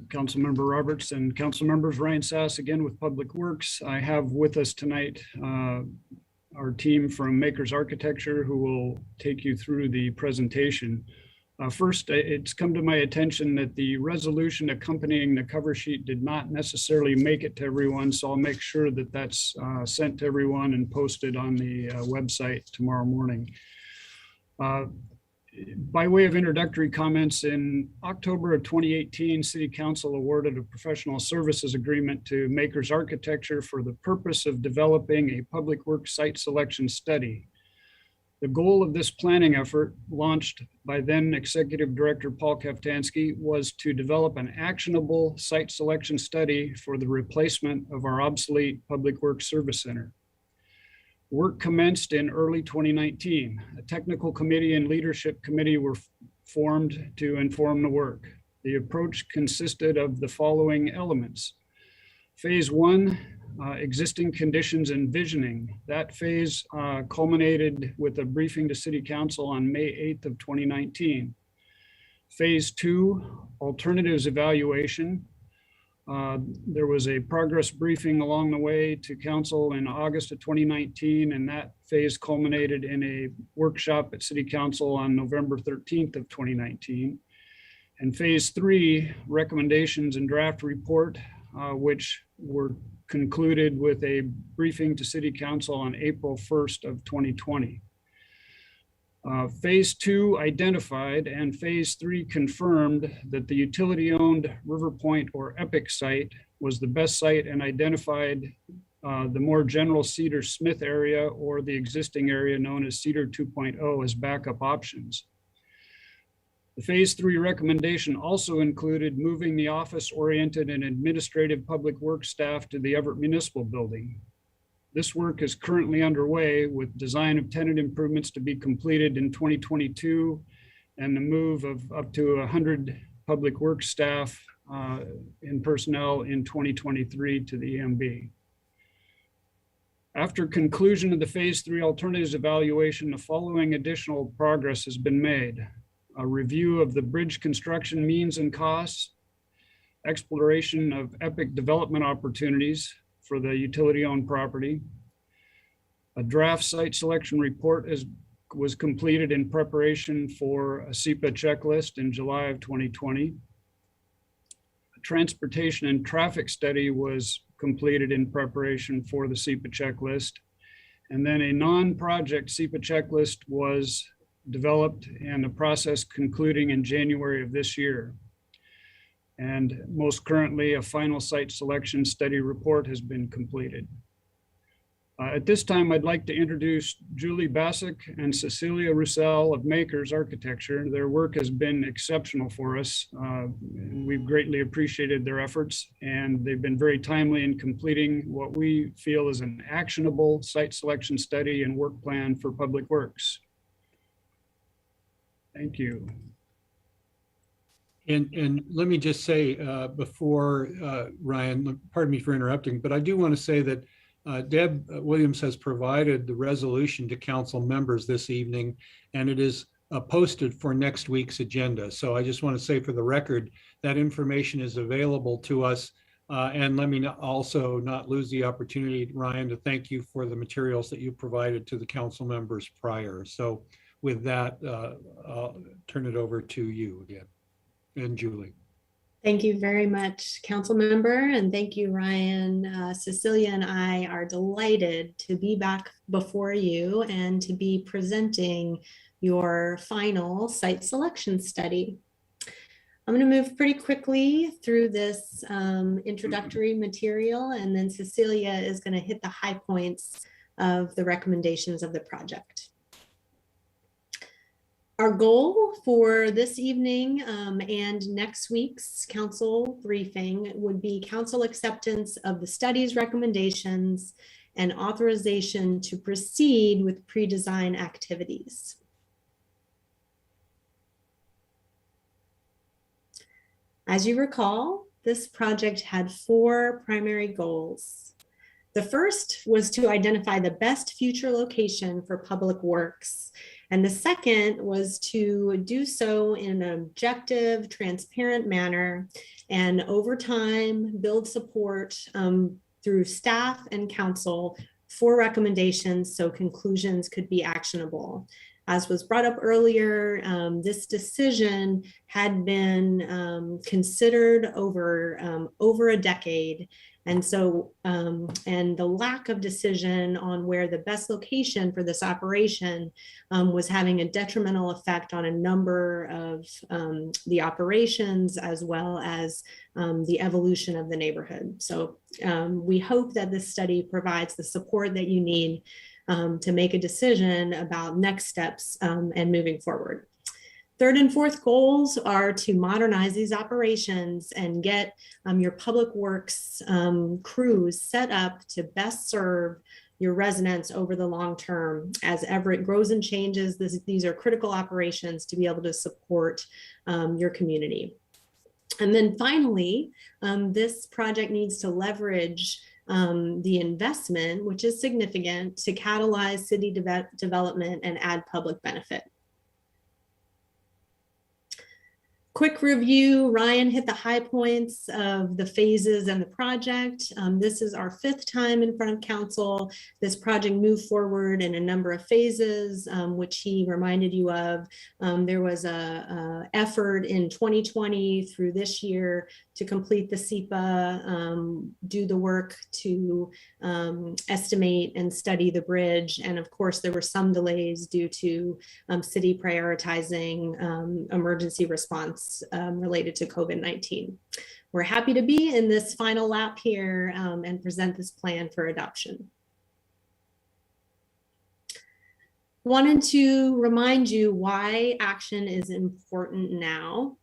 Councilmember Roberts and council members. Ryan Sass again with Public Works. I have with us tonight our team from Makers Architecture who will take you through the presentation. First, it's come to my attention that the resolution accompanying the cover sheet did not necessarily make it to everyone, so I'll make sure that that's sent to everyone and posted on the website tomorrow morning. By way of introductory comments, in October of 2018, City Council awarded a professional services agreement to Makers Architecture for the purpose of developing a public works site selection study. The goal of this planning effort, launched by then Executive Director Paul Kaftansky, was to develop an actionable site selection study for the replacement of our obsolete Public Works Service Center. Work commenced in early 2019. A technical committee and leadership committee were formed to inform the work. The approach consisted of the following elements. Phase 1, existing conditions and visioning. That phase culminated with a briefing to City Council on May 8th of 2019. Phase 2, alternatives evaluation. There was a progress briefing along the way to Council in August of 2019, and that phase culminated in a workshop at City Council on November 13th of 2019. And Phase 3, recommendations and draft report, which were concluded with a briefing to City Council on April 1st of 2020. Phase 2 identified and Phase 3 confirmed that the utility-owned River Point or EPIC site was the best site and identified the more general Cedar Smith area or the existing area known as Cedar 2.0 as backup options. The Phase 3 recommendation also included moving the office-oriented and administrative public works staff to the Everett Municipal Building. This work is currently underway with design of tenant improvements to be completed in 2022 and the move of up to 100 public works staff in personnel in 2023 to the EMB. After conclusion of the Phase 3 alternatives evaluation, the following additional progress has been made. A review of the bridge construction means and costs, exploration of EPIC development opportunities for the utility-owned property. A draft site selection report was completed in preparation for a SEPA checklist in July of 2020. A transportation and traffic study was completed in preparation for the SEPA checklist. And then a non-project SEPA checklist was developed and the process concluding in January of this year. And most currently, a final site selection study report has been completed. At this time, I'd like to introduce Julie Bassick and Cecilia Roussel of Makers Architecture. Their work has been exceptional for us. We've greatly appreciated their efforts, and they've been very timely in completing what we feel is an actionable site selection study and work plan for public works. Thank you. And let me just say before Ryan, pardon me for interrupting, but I do want to say that Deb Williams has provided the resolution to council members this evening, and it is posted for next week's agenda. So I just want to say for the record, that information is available to us. And let me also not lose the opportunity, Ryan, to thank you for the materials that you provided to the council members prior. So with that, I'll turn it over to you again, and Julie. Thank you very much, council member, and thank you, Ryan. Cecilia and I are delighted to be back before you and to be presenting your final site selection study. I'm going to move pretty quickly through this introductory material, and then Cecilia is going to hit the high points of the recommendations of the project. Our goal for this evening and next week's council briefing would be council acceptance of the study's recommendations and authorization to proceed with pre-design activities. As you recall, this project had 4 primary goals. The first was to identify the best future location for public works. And the second was to do so in an objective, transparent manner, and over time build support through staff and council for recommendations so conclusions could be actionable. As was brought up earlier, this decision had been considered over a decade. And so, and the lack of decision on where the best location for this operation was having a detrimental effect on a number of the operations as well as the evolution of the neighborhood. So we hope that this study provides the support that you need to make a decision about next steps and moving forward. Third and fourth goals are to modernize these operations and get your public works crews set up to best serve your residents over the long term. As Everett grows and changes, these are critical operations to be able to support your community. And then finally, this project needs to leverage the investment, which is significant, to catalyze city development and add public benefit. Quick review, Ryan hit the high points of the phases and the project. This is our 5th time in front of council. This project moved forward in a number of phases, which he reminded you of. There was a effort in 2020 through this year to complete the SEPA, do the work to estimate and study the bridge. And of course, there were some delays due to city prioritizing emergency response related to COVID-19. We're happy to be in this final lap here and present this plan for adoption. Wanted to remind you why action is important now.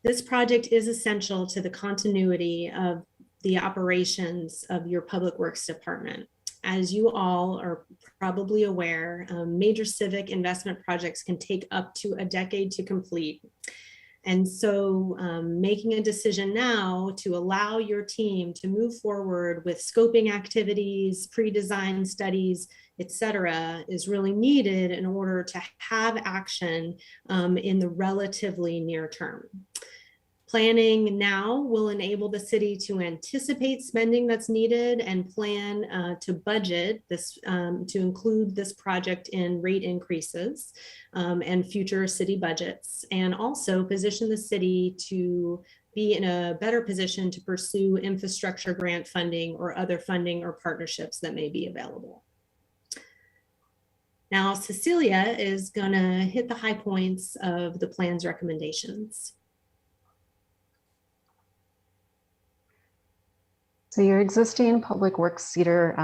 This project is essential to the continuity of the operations of your public works department. As you all are probably aware, major civic investment projects can take up to a decade to complete. And so making a decision now to allow your team to move forward with scoping activities, pre-design studies, et cetera, is really needed in order to have action in the relatively near term. Planning now will enable the city to anticipate spending that's needed and plan to budget this, to include this project in rate increases and future city budgets, and also position the city to be in a better position to pursue infrastructure grant funding or other funding or partnerships that may be available. Now, Cecilia is going to hit the high points of the plan's recommendations. So your existing Public Works Cedar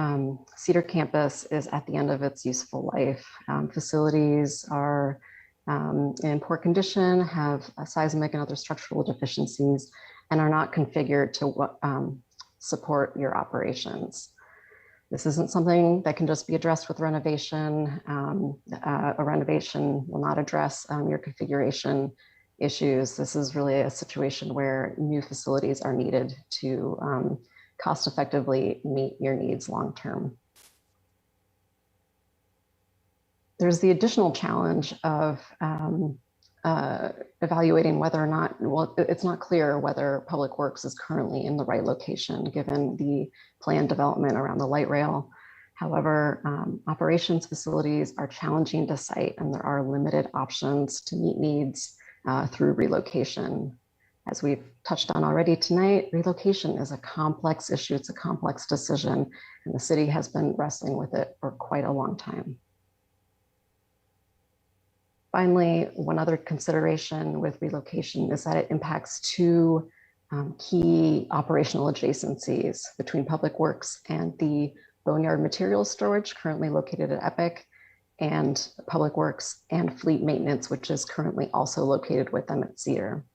campus is at the end of its useful life. Facilities are in poor condition, have seismic and other structural deficiencies, and are not configured to support your operations. This isn't something that can just be addressed with renovation. A renovation will not address your configuration issues. This is really a situation where new facilities are needed to cost effectively meet your needs long term. There's the additional challenge of evaluating whether or not, well, it's not clear whether Public Works is currently in the right location given the planned development around the light rail. However, operations facilities are challenging to site, and there are limited options to meet needs through relocation. As we've touched on already tonight, relocation is a complex issue. It's a complex decision, and the city has been wrestling with it for quite a long time. Finally, one other consideration with relocation is that it impacts two key operational adjacencies between Public Works and the Boneyard Materials Storage currently located at Epic, and Public Works and Fleet Maintenance, which is currently also located with them at Cedar.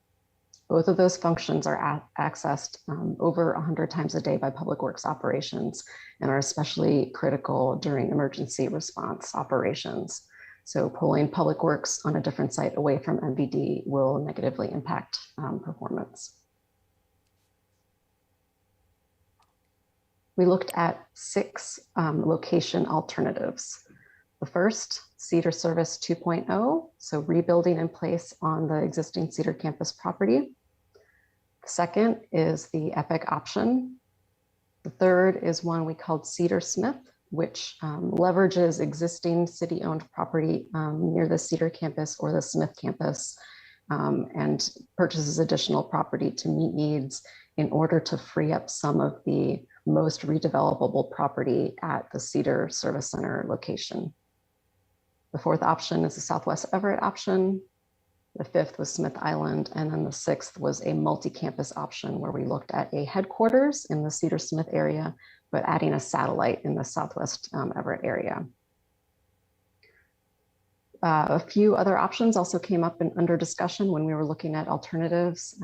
Both of those functions are accessed over 100 times a day by Public Works operations and are especially critical during emergency response operations. So pulling Public Works on a different site away from MVD will negatively impact performance. We looked at 6 location alternatives. The first, Cedar Service 2.0, so rebuilding in place on the existing Cedar campus property. The second is the Epic option. The third is one we called Cedar Smith, which leverages existing city-owned property near the Cedar campus or the Smith campus and purchases additional property to meet needs in order to free up some of the most redevelopable property at the Cedar Service Center location. The fourth option is the Southwest Everett option. The fifth was Smith Island. And then the sixth was a multi-campus option where we looked at a headquarters in the Cedar Smith area, but adding a satellite in the Southwest Everett area. A few other options also came up under discussion when we were looking at alternatives.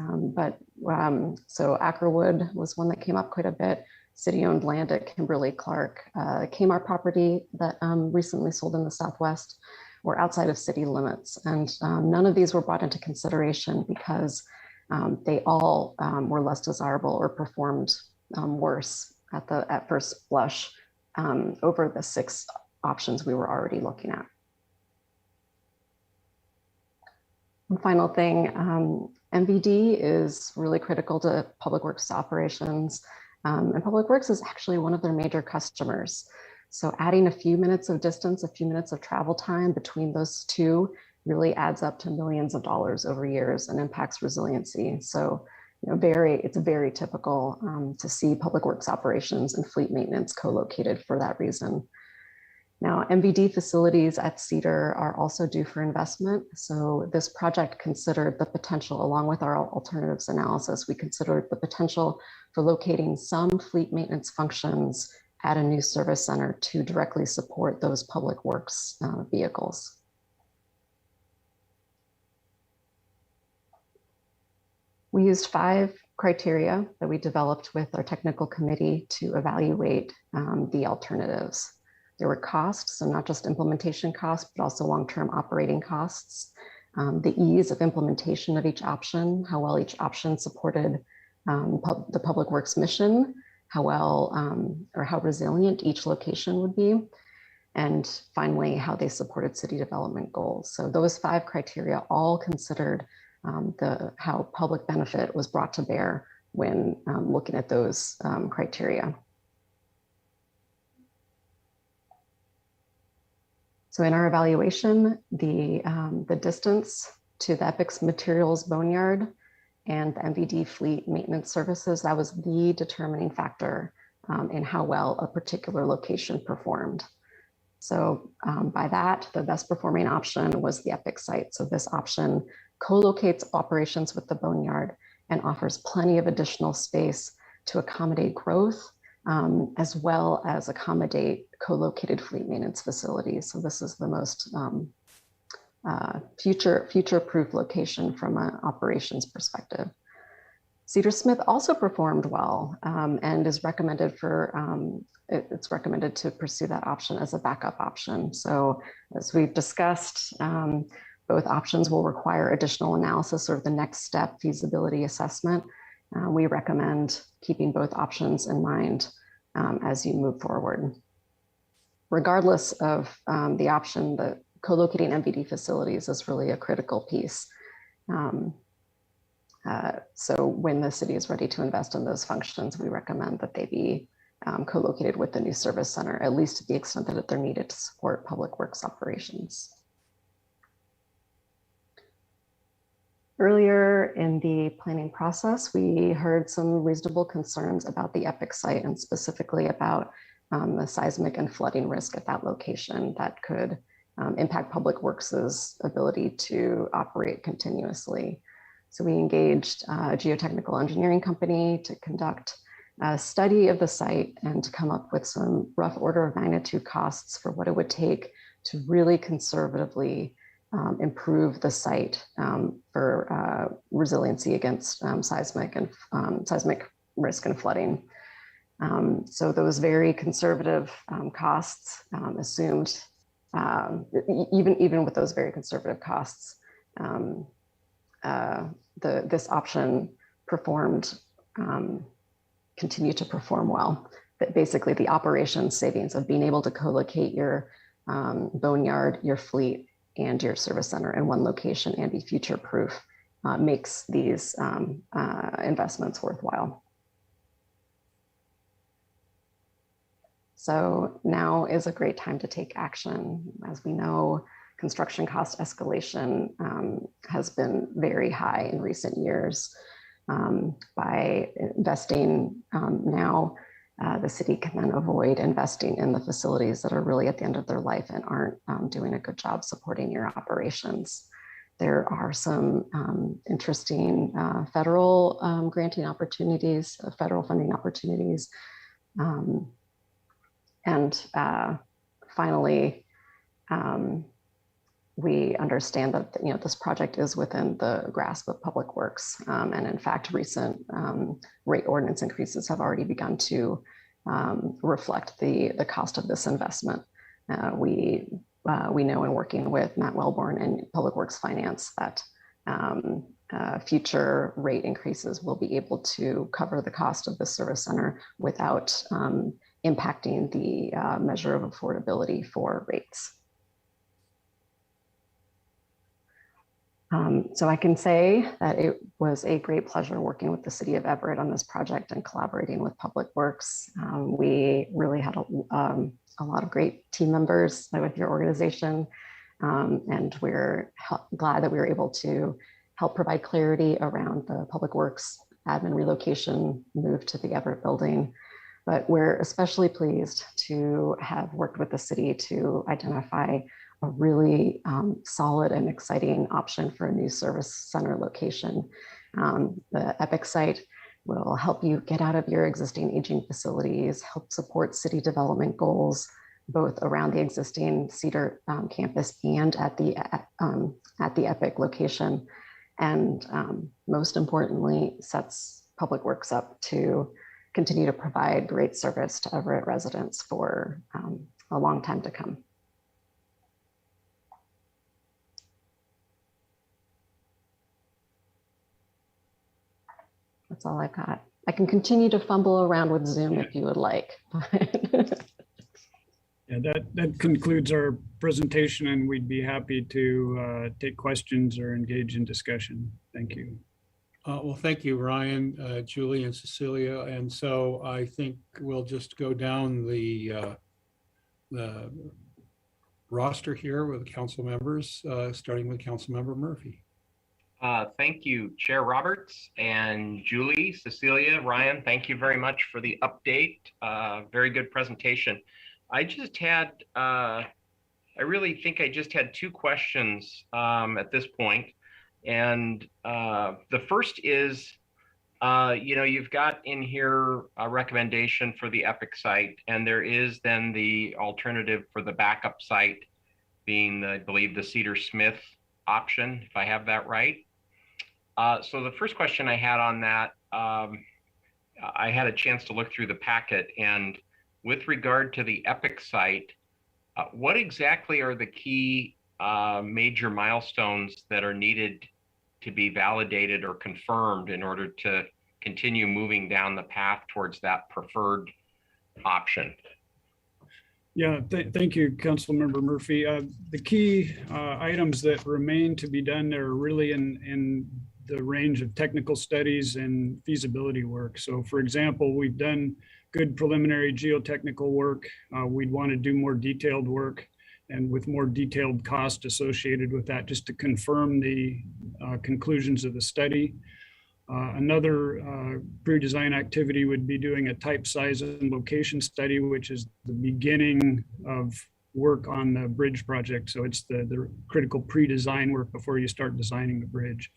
So Ackerwood was one that came up quite a bit. City-owned land at Kimberly Clark, Kmart property that recently sold in the Southwest, or outside of city limits. And none of these were brought into consideration because they all were less desirable or performed worse at first blush over the 6 options we were already looking at. One final thing, MVD is really critical to Public Works operations. And Public Works is actually one of their major customers. So adding a few minutes of distance, a few minutes of travel time between those two really adds up to millions of dollars over years and impacts resiliency. So it's very typical to see Public Works operations and fleet maintenance co-located for that reason. Now, MVD facilities at Cedar are also due for investment. So this project considered the potential, along with our alternatives analysis, we considered the potential for locating some fleet maintenance functions at a new service center to directly support those Public Works vehicles. We used 5 criteria that we developed with our technical committee to evaluate the alternatives. There were costs, so not just implementation costs, but also long-term operating costs, the ease of implementation of each option, how well each option supported the Public Works mission, how well or how resilient each location would be, and finally, how they supported city development goals. So those 5 criteria all considered how public benefit was brought to bear when looking at those criteria. So in our evaluation, the distance to the Epic's Materials Boneyard and the MVD Fleet Maintenance Services, that was the determining factor in how well a particular location performed. So by that, the best performing option was the Epic site. So this option co-locates operations with the Boneyard and offers plenty of additional space to accommodate growth, as well as accommodate co-located fleet maintenance facilities. So this is the most future-proof location from an operations perspective. Cedar Smith also performed well and is recommended it's recommended to pursue that option as a backup option. So as we've discussed, both options will require additional analysis or the next step feasibility assessment. We recommend keeping both options in mind as you move forward. Regardless of the option, the co-locating MVD facilities is really a critical piece. So when the city is ready to invest in those functions, we recommend that they be co-located with the new service center, at least to the extent that they're needed to support public works operations. Earlier in the planning process, we heard some reasonable concerns about the Epic site and specifically about the seismic and flooding risk at that location that could impact Public Works's ability to operate continuously. So we engaged a geotechnical engineering company to conduct a study of the site and to come up with some rough order of magnitude costs for what it would take to really conservatively improve the site for resiliency against seismic risk and flooding. So those very conservative costs assumed, even with those very conservative costs, this option continued to perform well. But basically the operations savings of being able to co-locate your boneyard, your fleet, and your service center in one location and be future-proof makes these investments worthwhile. So now is a great time to take action. As we know, construction cost escalation has been very high in recent years. By investing now, the city can then avoid investing in the facilities that are really at the end of their life and aren't doing a good job supporting your operations. There are some interesting federal granting opportunities, federal funding opportunities. Finally, we understand that this project is within the grasp of Public Works, and in fact, recent rate ordinance increases have already begun to reflect the cost of this investment. We know in working with Matt Wellborn and Public Works Finance that future rate increases will be able to cover the cost of the service center without impacting the measure of affordability for rates. So I can say that it was a great pleasure working with the City of Everett on this project and collaborating with Public Works. We really had a lot of great team members with your organization, and we're glad that we were able to help provide clarity around the Public Works admin relocation move to the Everett building. But we're especially pleased to have worked with the city to identify a really solid and exciting option for a new service center location. The Epic site will help you get out of your existing aging facilities, help support city development goals, both around the existing Cedar campus and at the Epic location. And most importantly, sets Public Works up to continue to provide great service to Everett residents for a long time to come. That's all I've got. I can continue to fumble around with Zoom if you would like. Yeah, that concludes our presentation, and we'd be happy to take questions or engage in discussion. Thank you. Well, thank you, Ryan, Julie, and Cecilia. And so I think we'll just go down the roster here with council members, starting with Councilmember Murphy. Thank you, Chair Roberts and Julie, Cecilia, Ryan. Thank you very much for the update. Very good presentation. I just had, I really think I just had two questions at this point. And the first is, You've got in here a recommendation for the Epic site, and there is then the alternative for the backup site being, I believe, the Cedar Smith option, if I have that right. So the first question I had on that, I had a chance to look through the packet, and with regard to the Epic site, what exactly are the key major milestones that are needed to be validated or confirmed in order to continue moving down the path towards that preferred option? Yeah, thank you, Councilmember Murphy. The key items that remain to be done are really in the range of technical studies and feasibility work. So for example, we've done good preliminary geotechnical work. We'd want to do more detailed work and with more detailed cost associated with that, just to confirm the conclusions of the study. Another pre-design activity would be doing a type size and location study, which is the beginning of work on the bridge project. So it's the critical pre-design work before you start designing the bridge.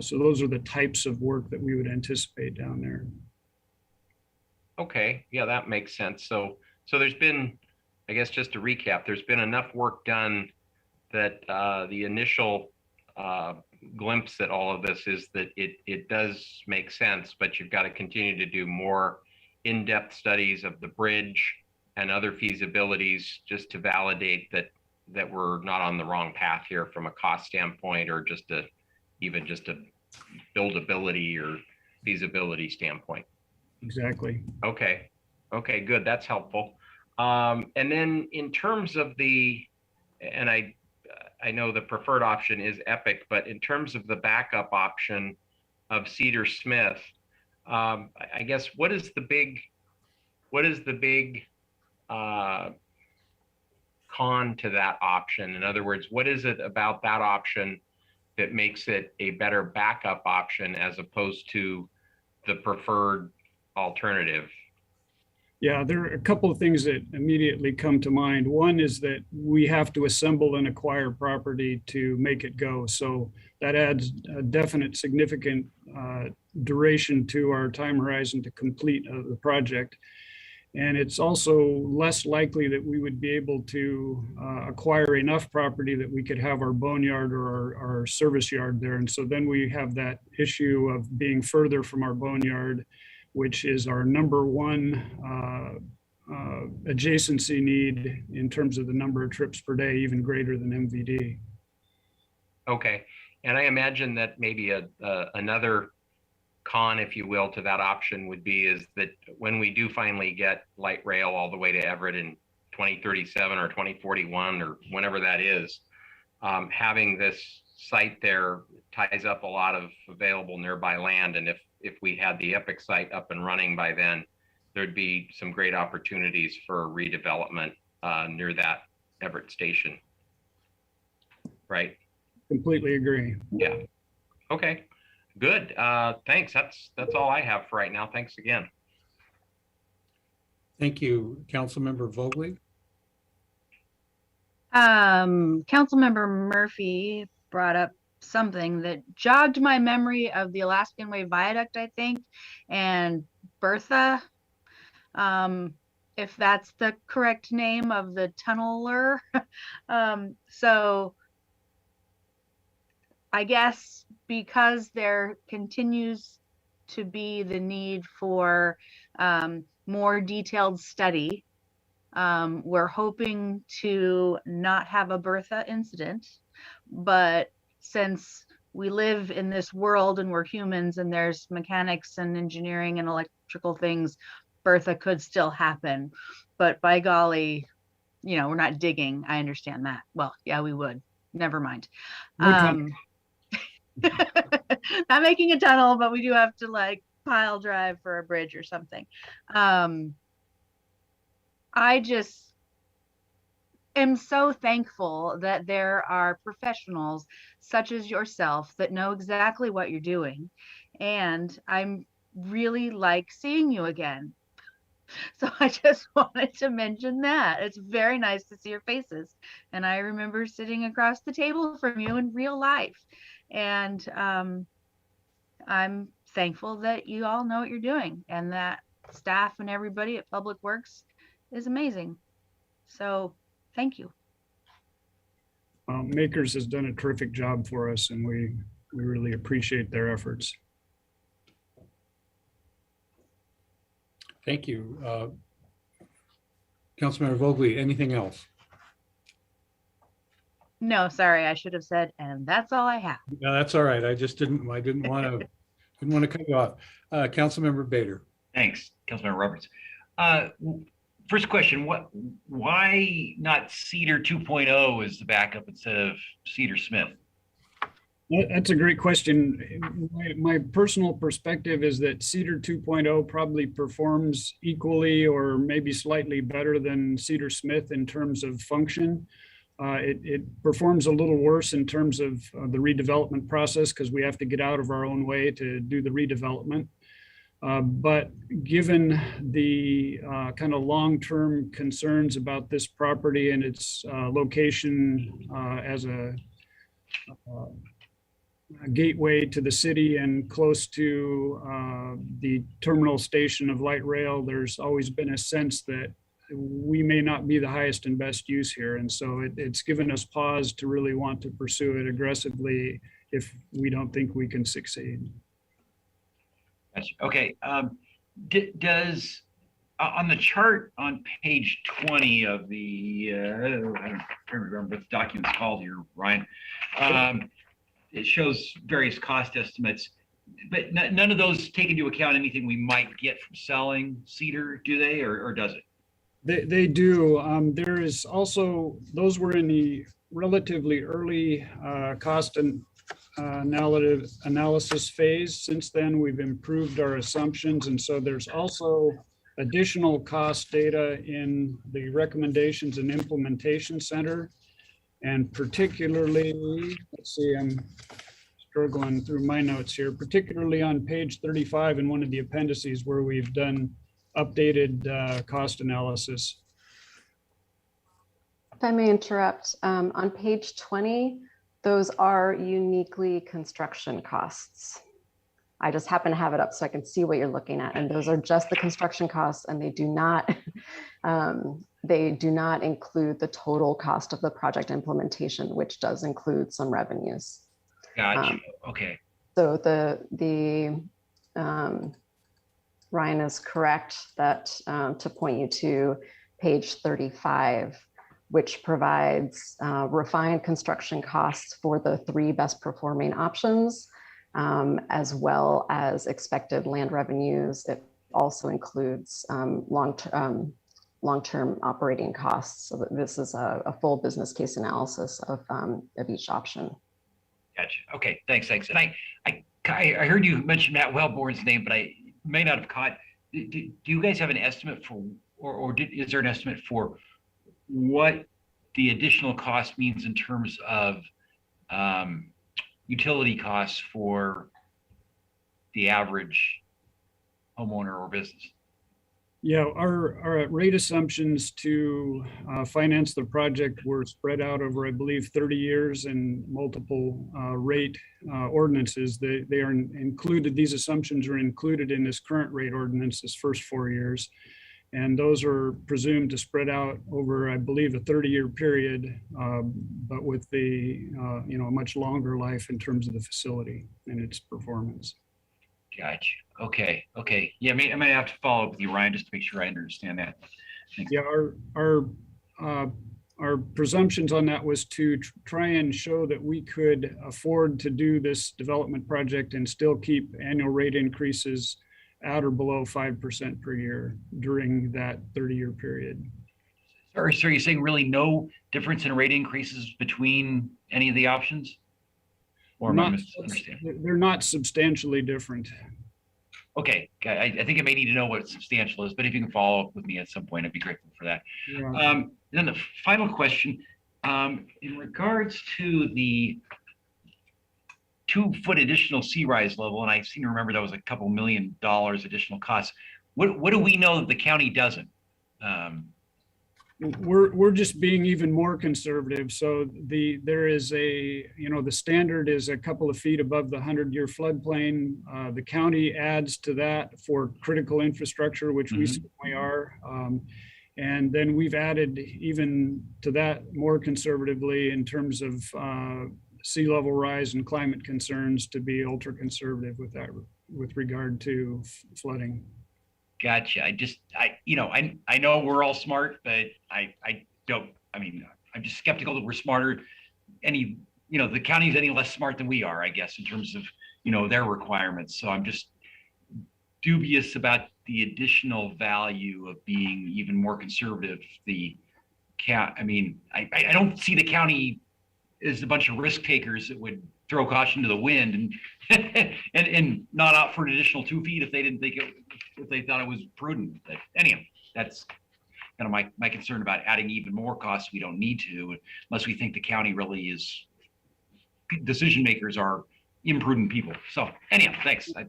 So those are the types of work that we would anticipate down there. Okay, yeah, that makes sense. So there's been, I guess just to recap, there's been enough work done that the initial glimpse at all of this is that it does make sense, but you've got to continue to do more in-depth studies of the bridge and other feasibilities just to validate that we're not on the wrong path here from a cost standpoint, or even just a buildability or feasibility standpoint. Exactly. Okay, good, that's helpful. And then in terms of and I know the preferred option is Epic, but in terms of the backup option of Cedar Smith, I guess what is the big con to that option? In other words, what is it about that option that makes it a better backup option as opposed to the preferred alternative? Yeah, there are a couple of things that immediately come to mind. One is that we have to assemble and acquire property to make it go. So that adds a definite significant duration to our time horizon to complete the project. And it's also less likely that we would be able to acquire enough property that we could have our boneyard or our service yard there. And so then we have that issue of being further from our boneyard, which is our number one adjacency need in terms of the number of trips per day, even greater than MVD. Okay, and I imagine that maybe another con, if you will, to that option would be is that when we do finally get light rail all the way to Everett in 2037 or 2041 or whenever that is, having this site there ties up a lot of available nearby land. And if we had the Epic site up and running by then, there'd be some great opportunities for redevelopment near that Everett station. Right? Completely agree. Yeah. Okay. Good. Thanks. That's all I have for right now. Thanks again. Thank you, Councilmember Vogely. Councilmember Murphy brought up something that jogged my memory of the Alaskan Way Viaduct, I think, and Bertha, if that's the correct name of the tunneler. So I guess because there continues to be the need for more detailed study, we're hoping to not have a Bertha incident, but since we live in this world and we're humans and there's mechanics and engineering and electrical things, Bertha could still happen. But by golly, we're not digging. I understand that. Well, yeah, we would. Never mind. Not making a tunnel, but we do have to like pile drive for a bridge or something. I just am so thankful that there are professionals such as yourself that know exactly what you're doing. And I'm really like seeing you again. So I just wanted to mention that. It's very nice to see your faces. And I remember sitting across the table from you in real life. And I'm thankful that you all know what you're doing and that staff and everybody at Public Works is amazing. So thank you. Makers has done a terrific job for us, and we really appreciate their efforts. Thank you. Councilmember Vogely, anything else? No, sorry, I should have said, and that's all I have. No, that's all right. I just didn't want to cut you off. Councilmember Bader. Thanks, Councilmember Roberts. First question, why not Cedar 2.0 as the backup instead of Cedar Smith? That's a great question. My personal perspective is that Cedar 2.0 probably performs equally or maybe slightly better than Cedar Smith in terms of function. It performs a little worse in terms of the redevelopment process because we have to get out of our own way to do the redevelopment. But given the kind of long-term concerns about this property and its location as a gateway to the city and close to the terminal station of light rail, there's always been a sense that we may not be the highest and best use here. And so it's given us pause to really want to pursue it aggressively if we don't think we can succeed. Gotcha. Okay. Does on the chart on page 20 of the, I don't remember what the document's called here, Ryan. It shows various cost estimates, but none of those take into account anything we might get from selling Cedar, do they, or does it? They do. There is also, those were in the relatively early cost and analysis phase. Since then, we've improved our assumptions. And so there's also additional cost data in the recommendations and implementation center. And particularly, let's see, I'm struggling through my notes here, particularly on page 35 in one of the appendices where we've done updated cost analysis. If I may interrupt, on page 20, those are uniquely construction costs. I just happen to have it up so I can see what you're looking at. And those are just the construction costs, and they do not include the total cost of the project implementation, which does include some revenues. Gotcha. Okay. So the Ryan is correct that to point you to page 35, which provides refined construction costs for the 3 best performing options, as well as expected land revenues. It also includes long-term operating costs. So that this is a full business case analysis of each option. Gotcha. Okay, thanks. And I heard you mention Matt Wellborn's name, but I may not have caught. Do you guys have an estimate for, is there an estimate for what the additional cost means in terms of utility costs for the average homeowner or business? Yeah, our rate assumptions to finance the project were spread out over, I believe, 30 years and multiple rate ordinances. They are included, these assumptions are included in this current rate ordinance, this first 4 years. And those are presumed to spread out over, I believe, a 30-year period, but with the, much longer life in terms of the facility and its performance. Gotcha. Okay. Yeah, I might have to follow up with you, Ryan, just to make sure I understand that. Thanks. Yeah, our presumptions on that was to try and show that we could afford to do this development project and still keep annual rate increases at or below 5% per year during that 30-year period. So you're saying really no difference in rate increases between any of the options? Or am I misunderstanding? They're not substantially different. Okay, I think I may need to know what substantial is, but if you can follow up with me at some point, I'd be grateful for that. Yeah. Then the final question, in regards to the 2-foot additional sea rise level, and I seem to remember that was a couple $1 million additional costs. What do we know that the county doesn't? we're just being even more conservative. So there is the standard is a couple of feet above the 100-year floodplain. The county adds to that for critical infrastructure, which we certainly are. And then we've added even to that more conservatively in terms of sea level rise and climate concerns to be ultra conservative with that, with regard to flooding. Gotcha. I know we're all smart, but I'm just skeptical that we're smarter. The county's any less smart than we are, I guess, in terms of, their requirements. So I'm just dubious about the additional value of being even more conservative. I don't see the county as a bunch of risk takers that would throw caution to the wind and not opt for an additional 2 feet if they didn't think if they thought it was prudent. But anyhow, that's kind of my concern about adding even more costs we don't need to, unless we think the county really is, decision makers are imprudent people. So anyhow, thanks. I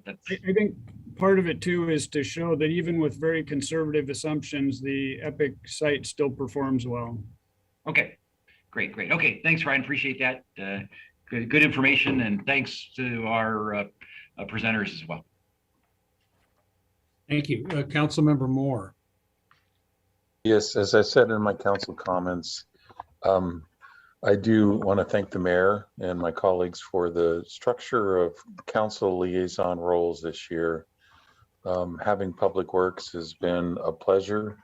think part of it too is to show that even with very conservative assumptions, the EPIC site still performs well. Okay, great. Okay, thanks, Ryan. Appreciate that. Good information, and thanks to our presenters as well. Thank you. Councilmember Moore. Yes, as I said in my council comments, I do want to thank the mayor and my colleagues for the structure of council liaison roles this year. Having Public Works has been a pleasure,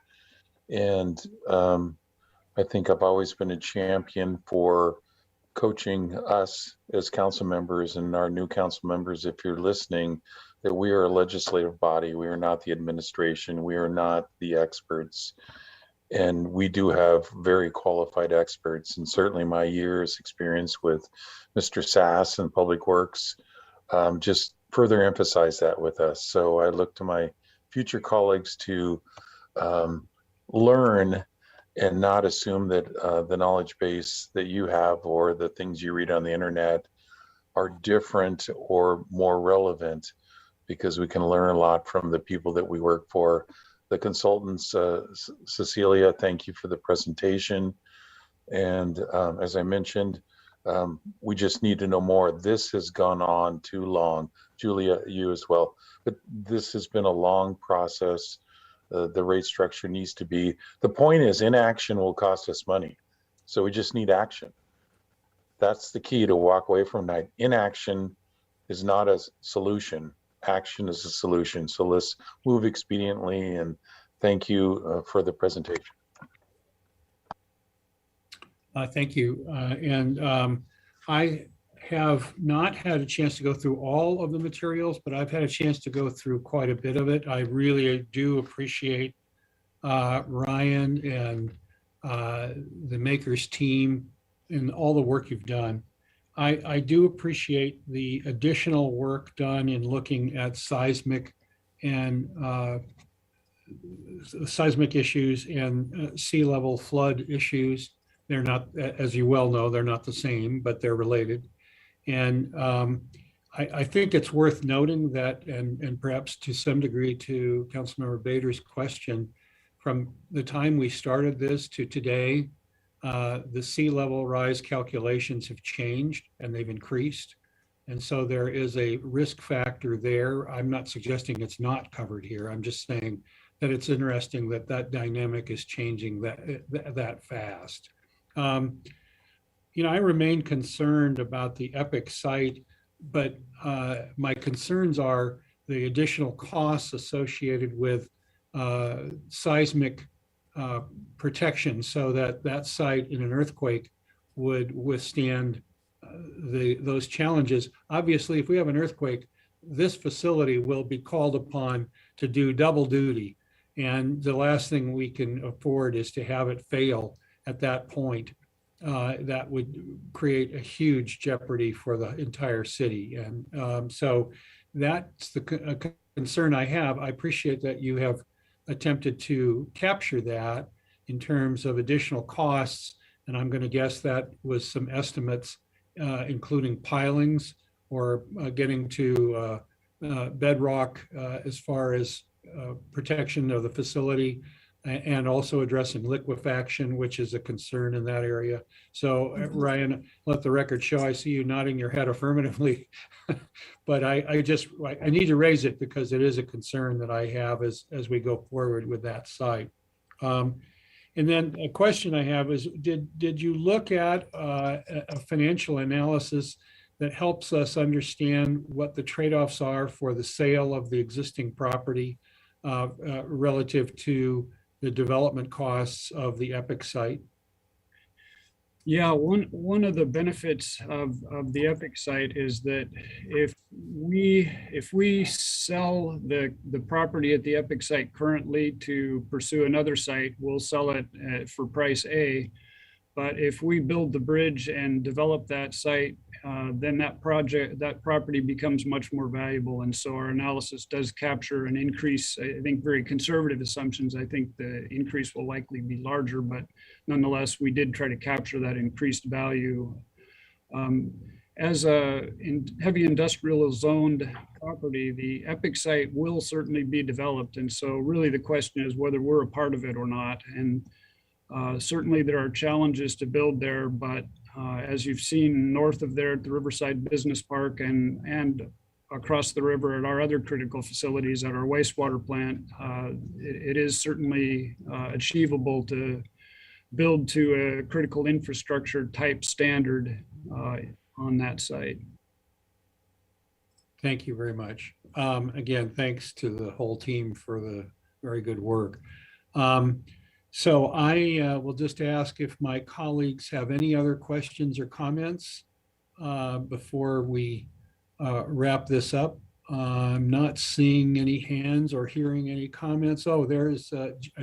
and I think I've always been a champion for coaching us as council members and our new council members, if you're listening, that we are a legislative body. We are not the administration. We are not the experts. And we do have very qualified experts. And certainly my years experience with Mr. Sass and Public Works just further emphasize that with us. So I look to my future colleagues to learn and not assume that the knowledge base that you have or the things you read on the internet are different or more relevant, because we can learn a lot from the people that we work for. The consultants, Cecilia, thank you for the presentation. And as I mentioned, we just need to know more. This has gone on too long. Julia, you as well. But this has been a long process. The rate structure needs to be, the point is inaction will cost us money. So we just need action. That's the key to walk away from that. Inaction is not a solution. Action is a solution. So let's move expediently, and thank you for the presentation. Thank you. I have not had a chance to go through all of the materials, but I've had a chance to go through quite a bit of it. I really do appreciate Ryan and the Makers team and all the work you've done. I do appreciate the additional work done in looking at seismic and seismic issues and sea level flood issues. They're not, as you well know, they're not the same, but they're related. And I think it's worth noting that, and perhaps to some degree to Councilmember Bader's question, from the time we started this to today, the sea level rise calculations have changed and they've increased. And so there is a risk factor there. I'm not suggesting it's not covered here. I'm just saying that it's interesting that that dynamic is changing that fast. I remain concerned about the EPIC site, but my concerns are the additional costs associated with seismic protection, so that that site in an earthquake would withstand those challenges. Obviously, if we have an earthquake, this facility will be called upon to do double duty. And the last thing we can afford is to have it fail at that point. That would create a huge jeopardy for the entire city. And so that's the concern I have. I appreciate that you have attempted to capture that in terms of additional costs. And I'm going to guess that was some estimates, including pilings or getting to bedrock as far as protection of the facility. and also addressing liquefaction, which is a concern in that area. So Ryan, let the record show, I see you nodding your head affirmatively, but I need to raise it because it is a concern that I have as we go forward with that site. And then a question I have is, did you look at a financial analysis that helps us understand what the trade-offs are for the sale of the existing property relative to the development costs of the Epic site? Yeah, one of the benefits of the Epic site is that if we sell the property at the Epic site currently to pursue another site, we'll sell it for price A. But if we build the bridge and develop that site, then that property becomes much more valuable. And so our analysis does capture an increase. I think very conservative assumptions. I think the increase will likely be larger, but nonetheless, we did try to capture that increased value. As a heavy industrial zoned property, the Epic site will certainly be developed. And so really the question is whether we're a part of it or not. And certainly there are challenges to build there, but as you've seen north of there at the Riverside Business Park and across the river at our other critical facilities at our wastewater plant, it is certainly achievable to build to a critical infrastructure type standard on that site. Thank you very much. Again, thanks to the whole team for the very good work. So I will just ask if my colleagues have any other questions or comments before we wrap this up. I'm not seeing any hands or hearing any comments. Oh, there's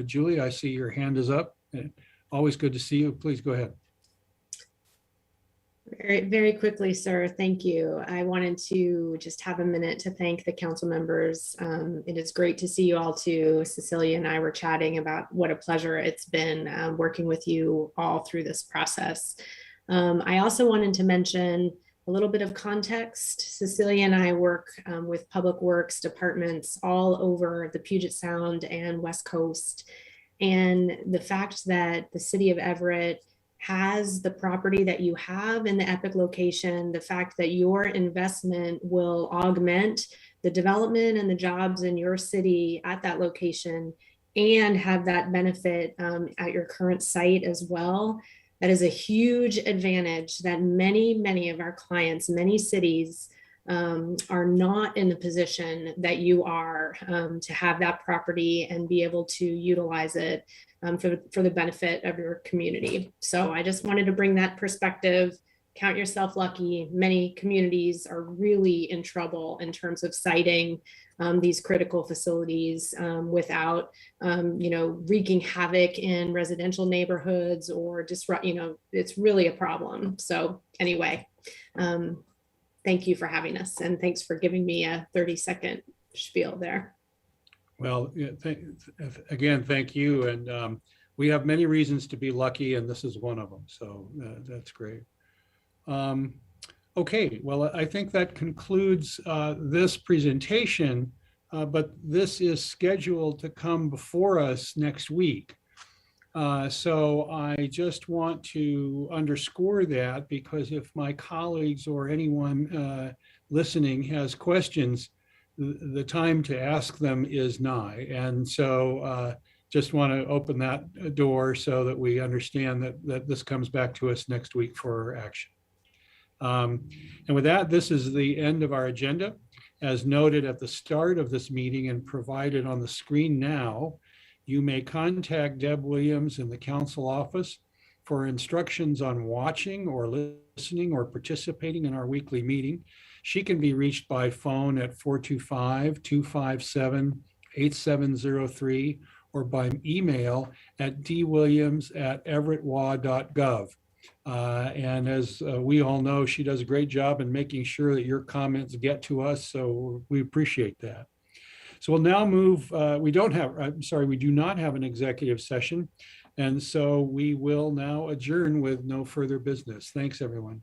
Julie. I see your hand is up. Always good to see you. Please go ahead. Very quickly, sir. Thank you. I wanted to just have a minute to thank the council members. It is great to see you all too. Cecilia and I were chatting about what a pleasure it's been working with you all through this process. I also wanted to mention a little bit of context. Cecilia and I work with public works departments all over the Puget Sound and West Coast. And the fact that the city of Everett has the property that you have in the Epic location, the fact that your investment will augment the development and the jobs in your city at that location and have that benefit at your current site as well. That is a huge advantage that many of our clients, many cities are not in the position that you are to have that property and be able to utilize it for the benefit of your community. So I just wanted to bring that perspective. Count yourself lucky. Many communities are really in trouble in terms of siting these critical facilities without, wreaking havoc in residential neighborhoods or disrupt, it's really a problem. So anyway, thank you for having us, and thanks for giving me a 30-second spiel there. Well, again, thank you. And we have many reasons to be lucky, and this is one of them. So that's great. Okay, well, I think that concludes this presentation, but this is scheduled to come before us next week. So I just want to underscore that, because if my colleagues or anyone listening has questions, the time to ask them is nigh. And so just want to open that door so that we understand that this comes back to us next week for action. And with that, this is the end of our agenda. As noted at the start of this meeting and provided on the screen now, you may contact Deb Williams in the council office for instructions on watching or listening or participating in our weekly meeting. She can be reached by phone at 425-257-8703 or by email at dwilliams@everettwa.gov. And as we all know, she does a great job in making sure that your comments get to us, so we appreciate that. So we'll now move, we do not have an executive session, and so we will now adjourn with no further business. Thanks, everyone.